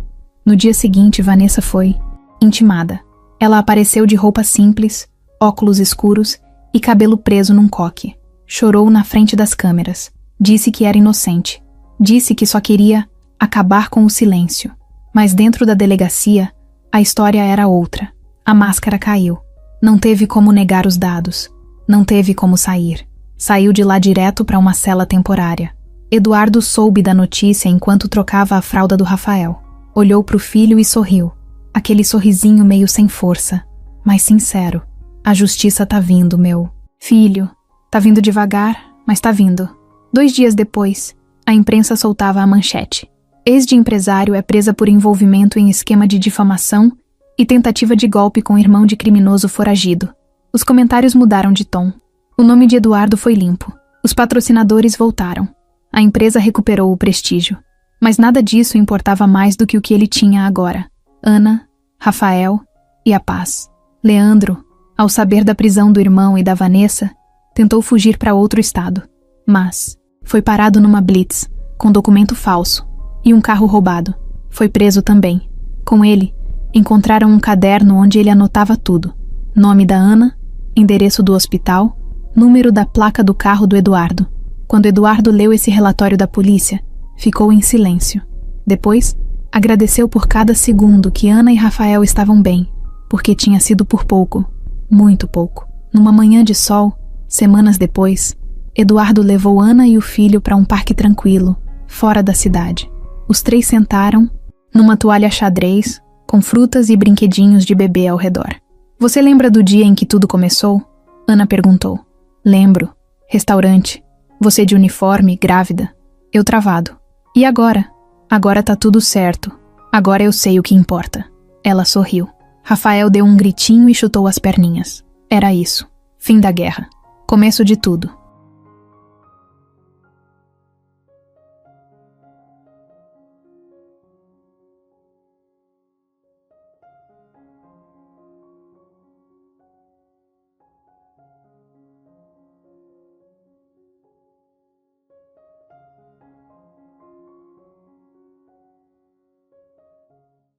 No dia seguinte, Vanessa foi intimada. Ela apareceu de roupa simples, óculos escuros e cabelo preso num coque. Chorou na frente das câmeras. Disse que era inocente. Disse que só queria acabar com o silêncio. Mas dentro da delegacia, a história era outra. A máscara caiu. Não teve como negar os dados. Não teve como sair. Saiu de lá direto para uma cela temporária. Eduardo soube da notícia enquanto trocava a fralda do Rafael. Olhou para o filho e sorriu. Aquele sorrisinho meio sem força, mas sincero. A justiça tá vindo, meu filho. Tá vindo devagar, mas tá vindo. 2 dias depois, a imprensa soltava a manchete. Ex de empresário é presa por envolvimento em esquema de difamação e tentativa de golpe com irmão de criminoso foragido. Os comentários mudaram de tom. O nome de Eduardo foi limpo. Os patrocinadores voltaram. A empresa recuperou o prestígio. Mas nada disso importava mais do que o que ele tinha agora. Ana, Rafael e a paz. Leandro, ao saber da prisão do irmão e da Vanessa, tentou fugir para outro estado. Mas foi parado numa blitz, com documento falso, e um carro roubado. Foi preso também. Com ele, encontraram um caderno onde ele anotava tudo. Nome da Ana, endereço do hospital, número da placa do carro do Eduardo. Quando Eduardo leu esse relatório da polícia, ficou em silêncio. Depois, agradeceu por cada segundo que Ana e Rafael estavam bem, porque tinha sido por pouco, muito pouco. Numa manhã de sol, semanas depois, Eduardo levou Ana e o filho para um parque tranquilo, fora da cidade. Os 3 sentaram, numa toalha xadrez, com frutas e brinquedinhos de bebê ao redor. Você lembra do dia em que tudo começou? Ana perguntou. Lembro. Restaurante. Você de uniforme, grávida. Eu travado. E agora? Agora tá tudo certo. Agora eu sei o que importa. Ela sorriu. Rafael deu um gritinho e chutou as perninhas. Era isso. Fim da guerra. Começo de tudo.